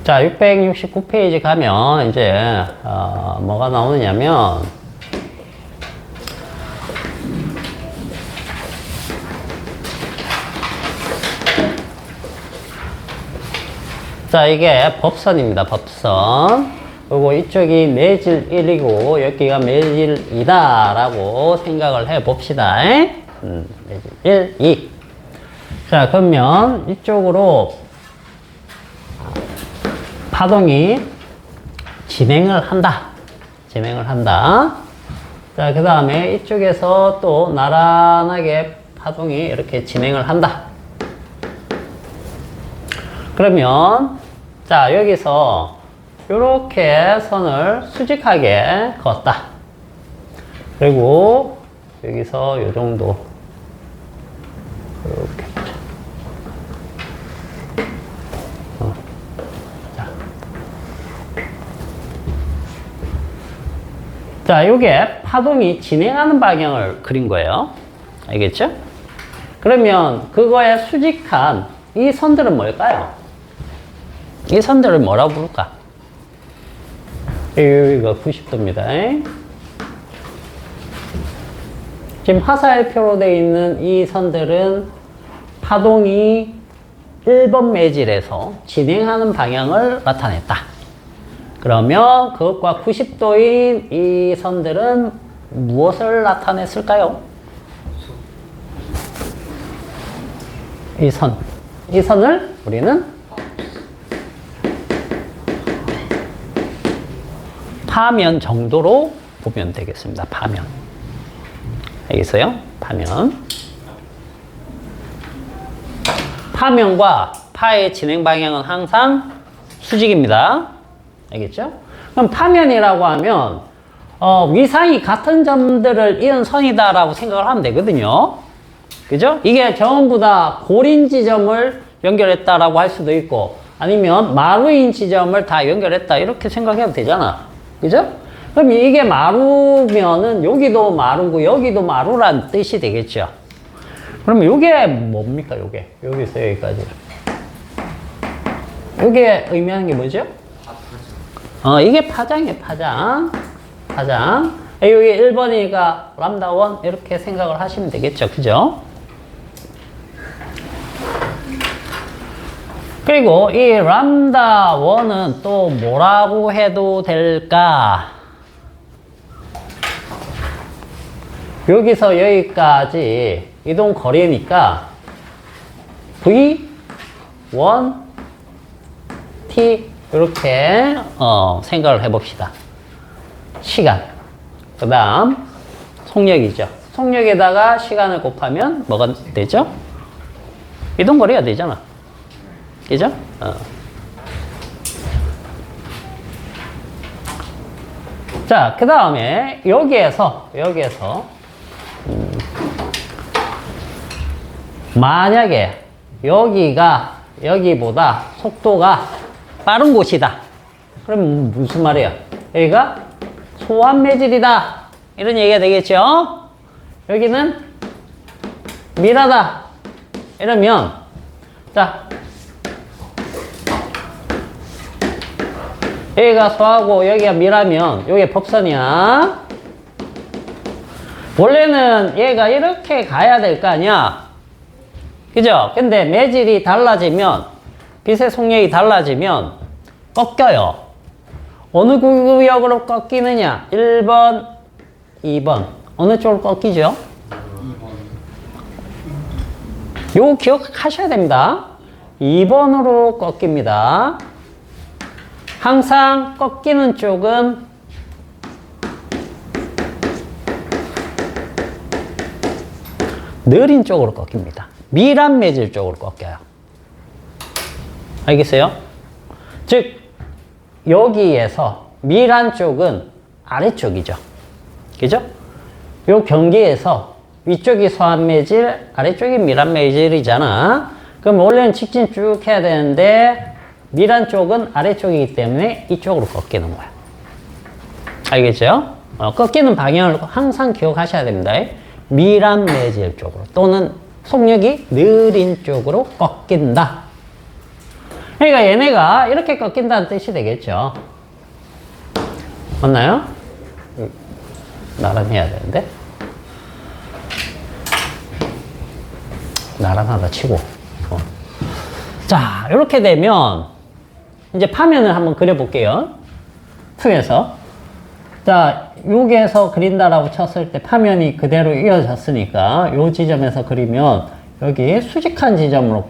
자, 669페이지 가면 이제 뭐가 나오느냐면 자, 이게 법선입니다. 법선. 그리고 이쪽이 매질 1이고 여기가 매질 2다 라고 생각을 해 봅시다. 매질 1, 2. 자, 그러면 이쪽으로 파동이 진행을 한다. 진행을 한다. 자, 그 다음에 이쪽에서 또 나란하게 파동이 이렇게 진행을 한다. 그러면 자, 여기서 이렇게 선을 수직하게 그었다. 그리고 여기서 이 정도 이렇게 자, 요게 파동이 진행하는 방향을 그린 거예요. 알겠죠? 그러면 그거에 수직한 이 선들은 뭘까요? 이 선들을 뭐라고 부를까? 이거 90도입니다. 지금 화살표로 되어 있는 이 선들은 파동이 1번 매질에서 진행하는 방향을 나타냈다. 그러면 그것과 90도인 이 선들은 무엇을 나타냈을까요? 이 선을 우리는 파면 정도로 보면 되겠습니다. 파면. 알겠어요? 파면. 파면과 파의 진행 방향은 항상 수직입니다. 알겠죠? 그럼 파면이라고 하면 위상이 같은 점들을 이은 선이다라고 생각을 하면 되거든요. 그죠? 이게 전부 다 골인 지점을 연결했다라고 할 수도 있고 아니면 마루인 지점을 다 연결했다 이렇게 생각해도 되잖아. 그죠? 그럼 이게 마루면은 여기도 마루고 여기도 마루란 뜻이 되겠죠. 그러면 이게 뭡니까? 여기서 여기까지. 이게 의미하는 게 뭐죠? 이게 파장이에요. 파장. 여기 1번이니까 람다 1 이렇게 생각을 하시면 되겠죠. 그죠? 그리고 이 람다 1은 또 뭐라고 해도 될까? 여기서 여기까지 이동 거리니까 V1 T 이렇게 생각을 해봅시다. 시간. 그 다음, 속력이죠. 속력에다가 시간을 곱하면 뭐가 되죠? 이동거리가 되잖아. 그죠? 자, 그 다음에 여기에서 만약에 여기보다 속도가 빠른 곳이다. 그럼 무슨 말이에요? 여기가 소환 매질이다. 이런 얘기가 되겠죠? 여기는 밀하다. 이러면, 자, 여기가 소하고 여기가 밀하면 여기 법선이야. 원래는 얘가 이렇게 가야 될 거 아니야. 그죠? 근데 매질이 달라지면, 빛의 속력이 달라지면 꺾여요. 어느 구역으로 꺾이느냐? 1번, 2번. 어느 쪽으로 꺾이죠? 2번. 요거 기억하셔야 됩니다. 2번으로 꺾입니다. 항상 꺾이는 쪽은 느린 쪽으로 꺾입니다. 밀한 매질 쪽으로 꺾여요. 알겠어요? 즉 여기에서 밀한 쪽은 아래쪽이죠. 그죠? 요 경계에서 위쪽이 소한 매질, 아래쪽이 밀한 매질이잖아. 그럼 원래는 직진 쭉 해야 되는데 밀한 쪽은 아래쪽이기 때문에 이쪽으로 꺾이는 거야. 알겠죠? 꺾이는 방향을 항상 기억하셔야 됩니다. 밀한 매질 쪽으로 또는 속력이 느린 쪽으로 꺾인다. 그러니까 얘네가 이렇게 꺾인다는 뜻이 되겠죠. 맞나요? 나란히 해야 되는데. 나란하다 치고. 자, 이렇게 되면 이제 파면을 한번 그려볼게요. 2에서. 자, 여기에서 그린다라고 쳤을 때 파면이 그대로 이어졌으니까 요 지점에서 그리면 여기 수직한 지점으로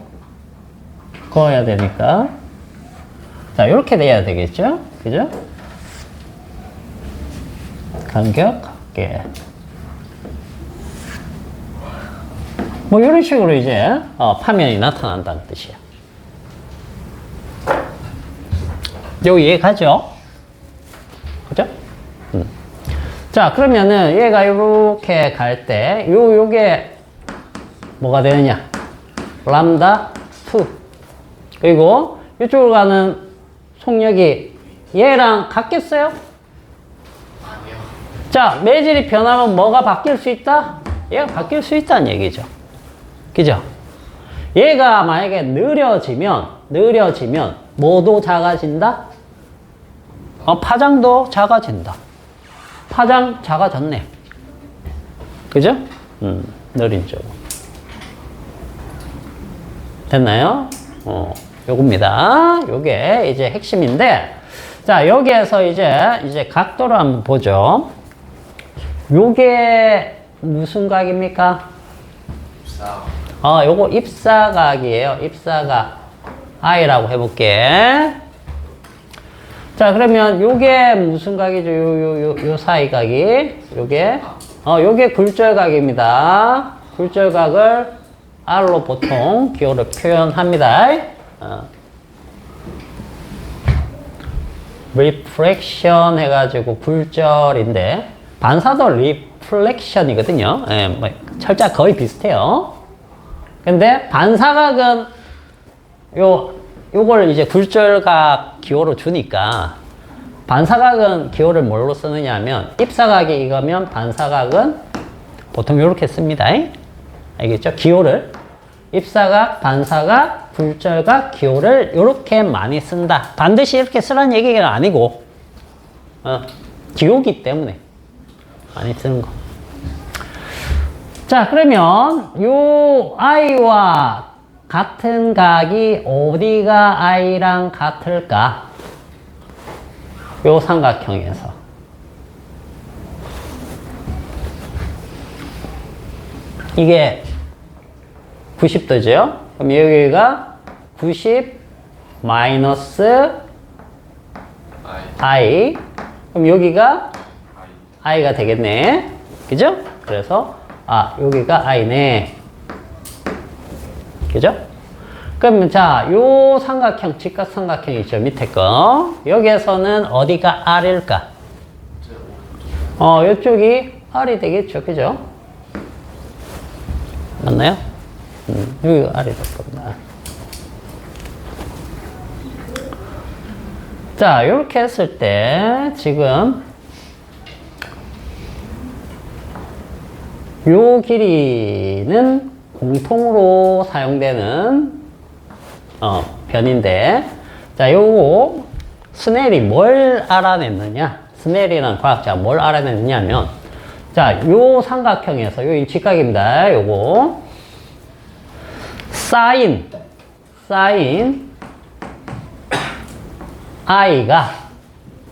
그어야 되니까. 자, 이렇게 돼야 되겠죠? 그죠? 간격 같게. 뭐 이런 식으로 이제 파면이 나타난다는 뜻이야. 요 이해가죠? 그죠? 자, 그러면은 얘가 이렇게 갈 때 요게 뭐가 되느냐? 람다 2. 그리고 이쪽으로 가는 속력이 얘랑 같겠어요? 아니요. 자, 매질이 변하면 뭐가 바뀔 수 있다? 얘가 바뀔 수 있다는 얘기죠. 그죠? 얘가 만약에 느려지면 뭐도 작아진다? 파장도 작아진다. 파장 작아졌네. 그죠? 느린 쪽. 됐나요? 요겁니다. 요게 이제 핵심인데, 자, 여기에서 이제 각도를 한번 보죠. 요게 무슨 각입니까? 요거 입사각이에요. 입사각. I라고 해볼게. 자, 그러면 요게 무슨 각이죠? 요 사이 각이. 요게 굴절각입니다. 굴절각을 R로 보통 기호를 표현합니다. reflection 해가지고 굴절인데, 반사도 reflection이거든요. 예, 뭐 철자 거의 비슷해요. 근데 반사각은 요걸 이제 굴절각 기호로 주니까, 반사각은 기호를 뭘로 쓰느냐 하면, 입사각이 이거면 반사각은 보통 이렇게 씁니다. 알겠죠? 기호를. 입사각, 반사각, 굴절각, 기호를 이렇게 많이 쓴다. 반드시 이렇게 쓰라는 얘기가 아니고, 기호기 때문에 많이 쓰는 거. 자, 그러면 요 I와 같은 각이 어디가 I랑 같을까? 요 삼각형에서. 이게 90도죠? 그럼 여기가 90 마이너스 I. 그럼 여기가 i가 되겠네. 그죠? 그래서 여기가 i네. 그죠? 그러면 자, 요 삼각형, 직각삼각형 있죠? 밑에 거. 여기에서는 어디가 r일까? 요쪽이 r이 되겠죠? 그죠? 맞나요? 여기가 r이 될 겁니다. 자, 이렇게 했을 때 지금 요 길이는 공통으로 사용되는 변인데, 자, 요거 스넬이 뭘 알아냈느냐? 스넬이라는 과학자가 뭘 알아냈느냐면, 자, 요 삼각형에서 요 직각입니다. 요거 사인 i가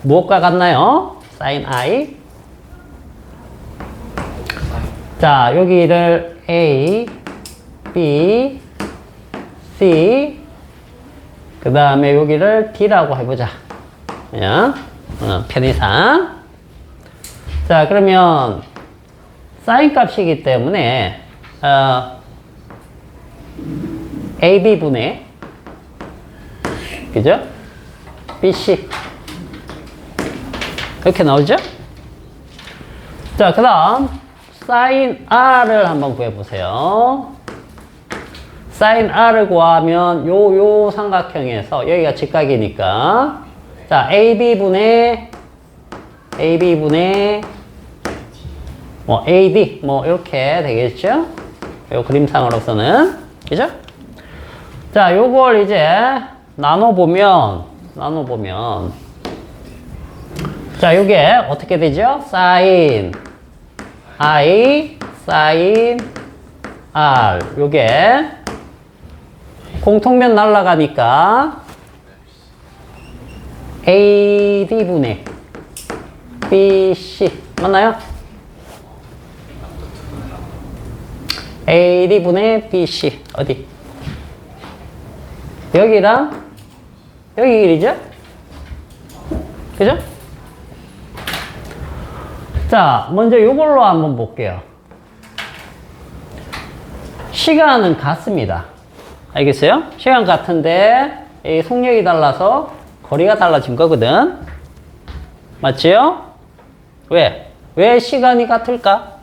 무엇과 같나요? 사인 i. 자, 여기를 A, B, C, 그 다음에 여기를 D라고 해보자. 그냥, 편의상. 자, 그러면, 사인 값이기 때문에, AB분의, 그죠? BC. 이렇게 나오죠? 자, 그 다음, 사인 R을 한번 구해보세요. 사인 R을 구하면 요 삼각형에서 여기가 직각이니까 자, AB분의 뭐 AD 뭐 이렇게 되겠죠? 요 그림상으로서는 그죠? 자, 요걸 이제 나눠보면 자, 요게 어떻게 되죠? 사인 I, 사인 R. 요게 공통면 날라가니까 AD분의 BC. 맞나요? AD분의 BC. 어디? 여기랑 여기 길이죠? 그죠? 자, 먼저 이걸로 한번 볼게요. 시간은 같습니다. 알겠어요? 시간 같은데 이 속력이 달라서 거리가 달라진 거거든. 맞지요? 왜? 왜 시간이 같을까?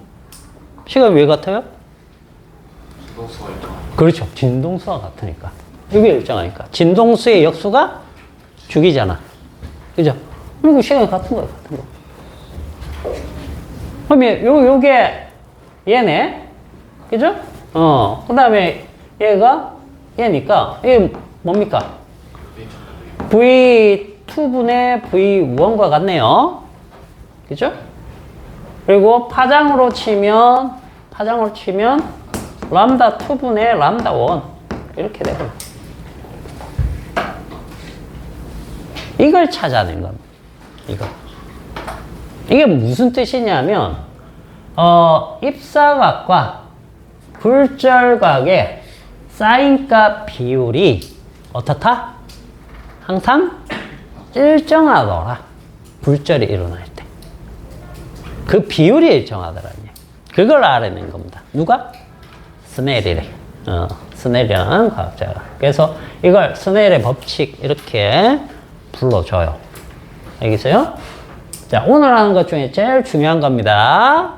시간이 왜 같아요? 진동수가 일정. 그렇죠. 진동수가 같으니까. 이게 일정하니까. 진동수의 역수가 주기잖아. 그죠? 그리고 시간이 같은 거예요. 같은 거. 그러면 요게 얘네. 그죠? 그 다음에 얘가 얘니까 이게 뭡니까? V2분의 V1과 같네요. 그죠? 그리고 파장으로 치면 람다 2분의 람다 1 이렇게 되고 이걸 찾아낸 겁니다. 이게 무슨 뜻이냐면 입사각과 굴절각의 사인값 비율이 어떻다? 항상 일정하더라. 굴절이 일어날 때. 그 비율이 일정하더라는 얘기. 그걸 알아낸 겁니다. 누가? 스넬이래. 스넬이라는 과학자가. 그래서 이걸 스넬의 법칙 이렇게 불러줘요. 알겠어요? 자, 오늘 하는 것 중에 제일 중요한 겁니다.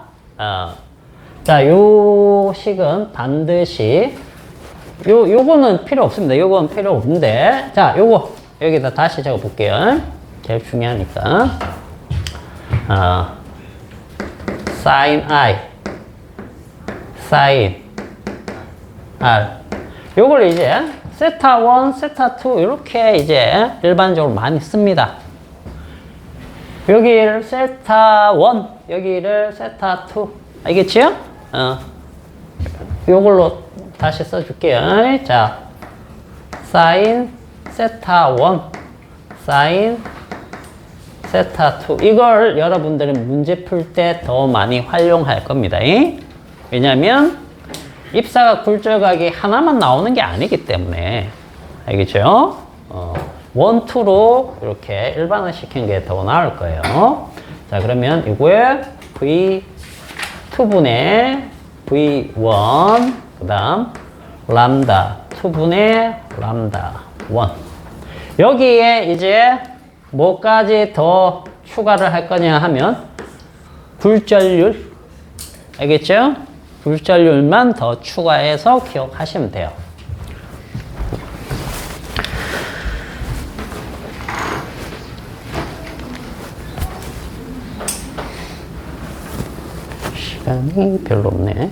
자, 요 식은 반드시 요거는 필요 없습니다. 요건 필요 없는데 자, 요거 여기다 다시 적어 볼게요. 제일 중요하니까 sin I sin R 요걸 이제 세타 1, 세타 2 이렇게 이제 일반적으로 많이 씁니다. 여기를 세타 1, 여기를 세타 2 알겠지요? 요걸로 다시 써줄게요. 자, sin 세타 1, sin 세타 2 이걸 여러분들은 문제 풀 때 더 많이 활용할 겁니다. 왜냐면 입사각 굴절각이 하나만 나오는 게 아니기 때문에 알겠죠? 1, 2로 이렇게 일반화 시킨 게 더 나을 거예요. 자, 그러면 이거에 V2분의 V1 그 다음 람다 2분의 람다 1 여기에 이제 뭐까지 더 추가를 할 거냐 하면 굴절률 알겠죠? 굴절률만 더 추가해서 기억하시면 돼요. 시간이 별로 없네.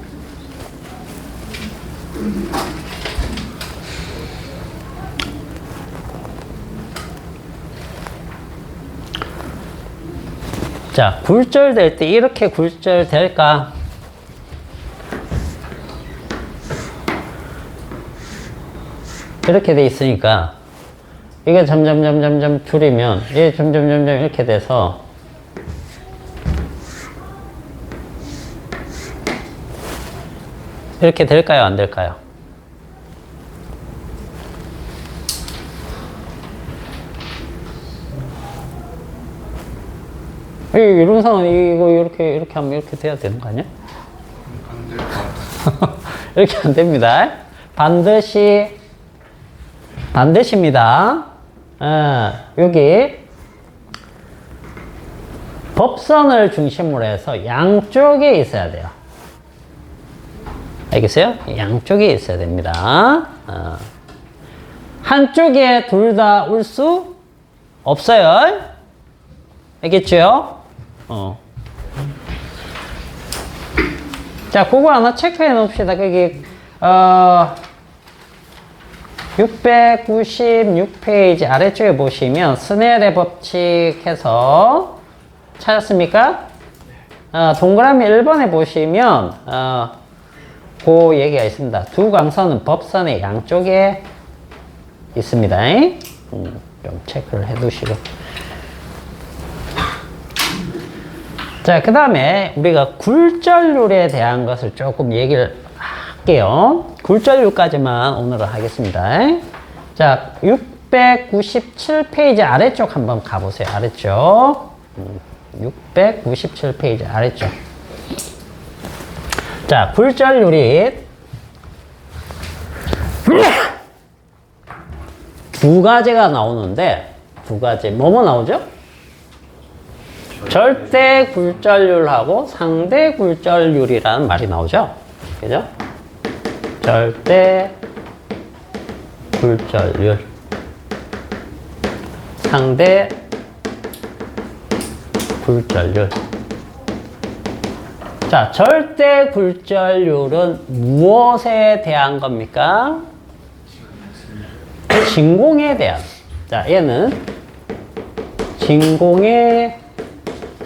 자, 굴절될 때 이렇게 굴절될까? 이렇게 돼 있으니까 이게 점점 줄이면 이게 점점 이렇게 돼서 이렇게 될까요? 안 될까요? 이런 상황은 이거 이렇게 하면 이렇게 돼야 되는 거 아니야? 안 될 것 같아. 이렇게 안 됩니다. 반드시입니다. 여기 법선을 중심으로 해서 양쪽에 있어야 돼요. 알겠어요? 양쪽에 있어야 됩니다. 한쪽에 둘 다 올 수 없어요. 알겠죠? 자, 그거 하나 체크해 놓읍시다. 거기 696페이지 아래쪽에 보시면 스넬의 법칙 해서 찾았습니까? 동그라미 1번에 보시면 그 얘기가 있습니다. 두 광선은 법선의 양쪽에 있습니다. 좀 체크를 해 두시고. 자, 그 다음에 우리가 굴절률에 대한 것을 조금 얘기를 할게요. 굴절률까지만 오늘은 하겠습니다. 자, 697페이지 아래쪽 한번 가보세요. 아래쪽. 697페이지 아래쪽. 자, 굴절률이 두 가지가 나오는데, 두 가지. 뭐뭐 나오죠? 절대 굴절률하고 상대 굴절률이라는 말이 나오죠. 그죠? 절대 굴절률, 상대 굴절률. 자, 절대 굴절률은 무엇에 대한 겁니까? 진공에 대한. 자, 얘는 진공에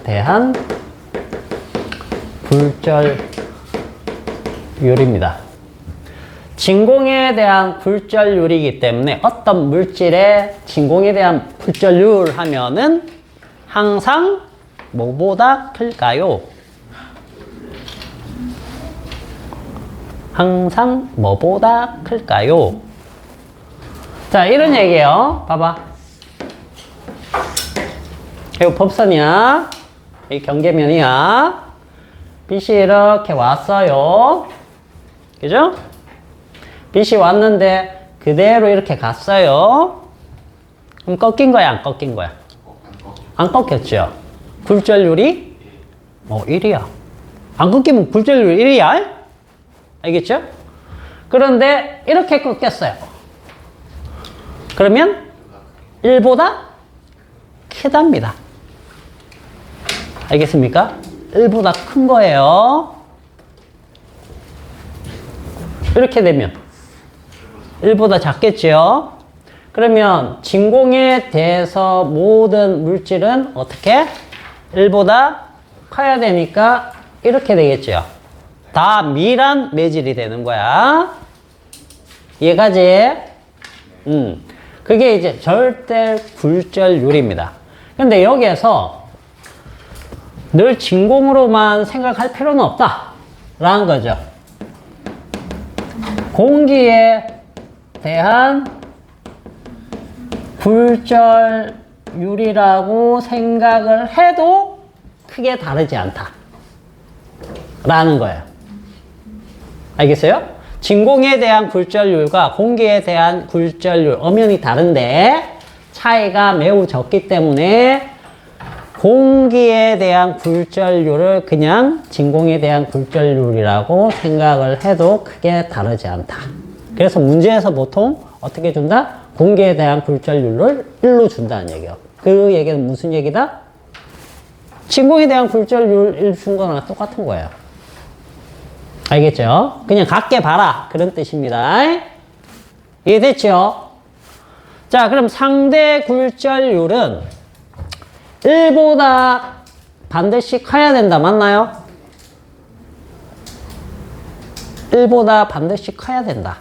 대한 굴절률입니다. 진공에 대한 굴절률이기 때문에 어떤 물질의 진공에 대한 굴절률 하면은 항상 뭐보다 클까요? 항상 뭐보다 클까요? 자, 이런 얘기예요. 봐봐. 이거 법선이야. 이 경계면이야. 빛이 이렇게 왔어요. 그죠? 빛이 왔는데 그대로 이렇게 갔어요. 그럼 꺾인 거야, 안 꺾인 거야? 안 꺾였죠? 굴절률이 1이야. 안 꺾이면 굴절률 1이야. 알겠죠? 그런데 이렇게 꺾였어요. 그러면 1보다 크답니다. 알겠습니까? 1보다 큰 거예요. 이렇게 되면 1보다 작겠죠? 그러면 진공에 대해서 모든 물질은 어떻게? 1보다 커야 되니까 이렇게 되겠죠? 다 밀한 매질이 되는 거야. 이해가지? 그게 이제 절대 굴절률입니다. 근데 여기에서 늘 진공으로만 생각할 필요는 없다 라는 거죠. 공기에 대한 굴절률이라고 생각을 해도 크게 다르지 않다. 라는 거예요. 알겠어요? 진공에 대한 굴절률과 공기에 대한 굴절률, 엄연히 다른데 차이가 매우 적기 때문에 공기에 대한 굴절률을 그냥 진공에 대한 굴절률이라고 생각을 해도 크게 다르지 않다. 그래서 문제에서 보통 어떻게 준다? 공기에 대한 굴절률을 1로 준다는 얘기예요. 그 얘기는 무슨 얘기다? 진공에 대한 굴절률 1 준 거랑 똑같은 거예요. 알겠죠? 그냥 같게 봐라. 그런 뜻입니다. 이해됐죠? 자, 그럼 상대 굴절률은 1보다 반드시 커야 된다. 맞나요? 1보다 반드시 커야 된다.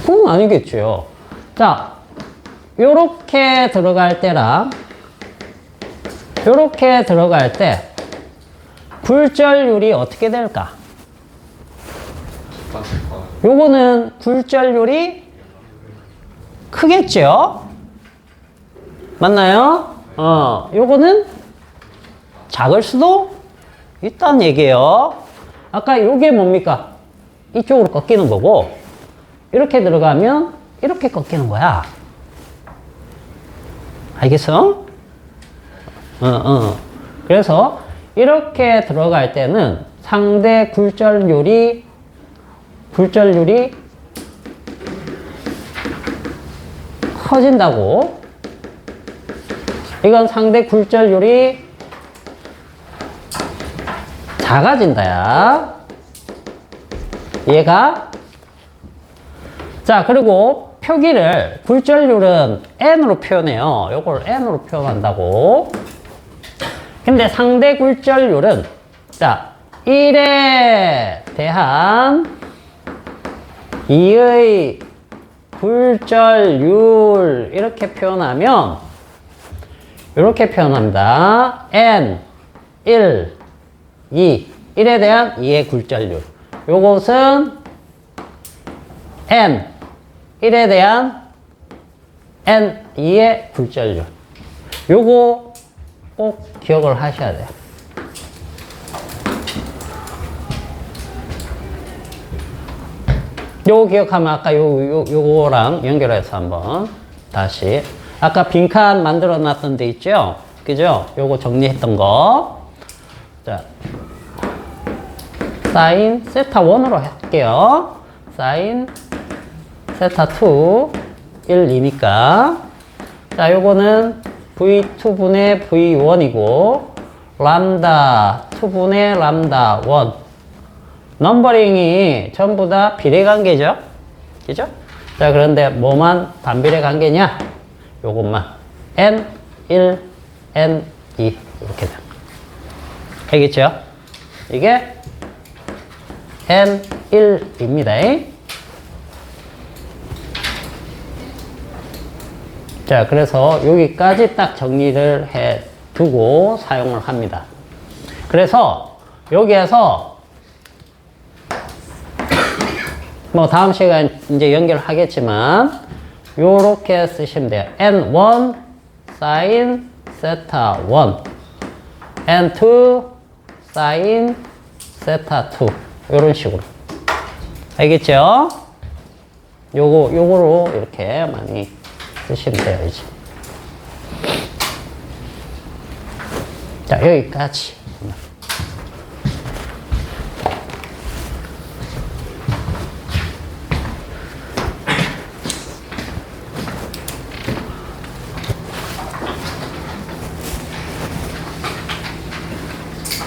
그건 아니겠죠. 자, 요렇게 들어갈 때랑 요렇게 들어갈 때 굴절률이 어떻게 될까? 요거는 굴절률이 크겠죠? 맞나요? 요거는 작을 수도 있다는 얘기예요. 아까 요게 뭡니까? 이쪽으로 꺾이는 거고, 이렇게 들어가면 이렇게 꺾이는 거야. 알겠어? 그래서 이렇게 들어갈 때는 상대 굴절률이 커진다고. 이건 상대 굴절률이 작아진다야. 얘가. 자, 그리고 표기를, 굴절률은 n으로 표현해요. 요걸 n으로 표현한다고. 근데 상대 굴절률은, 자, 1에 대한 2의 굴절률, 이렇게 표현하면, 이렇게 표현합니다. n, 1, 2. 1에 대한 2의 굴절률. 요것은 n, 1에 대한 n, 2의 굴절률. 요거 꼭 기억을 하셔야 돼요. 요거 기억하면 아까 요거랑 연결해서 한번 다시. 아까 빈칸 만들어 놨던 데 있죠? 그죠? 요거 정리했던 거. 자, 사인 세타 1으로 할게요. 사인 세타 2, 1, 2니까. 자, 요거는 V2분의 V1이고, 람다 2분의 람다 1. 넘버링이 전부 다 비례관계죠? 그죠? 자, 그런데 뭐만 반비례 관계냐? 요것만. N1, N2. 이렇게 돼. 알겠죠? 이게 N1입니다. 자, 그래서 여기까지 딱 정리를 해 두고 사용을 합니다. 그래서 여기에서 뭐 다음 시간 이제 연결하겠지만 요렇게 쓰시면 돼요. N1 sin 세타 1, N2 sin 세타 2. 요런 식으로. 알겠죠? 요거로 이렇게 많이 쓰시면 돼요, 이제. 자, 여기까지.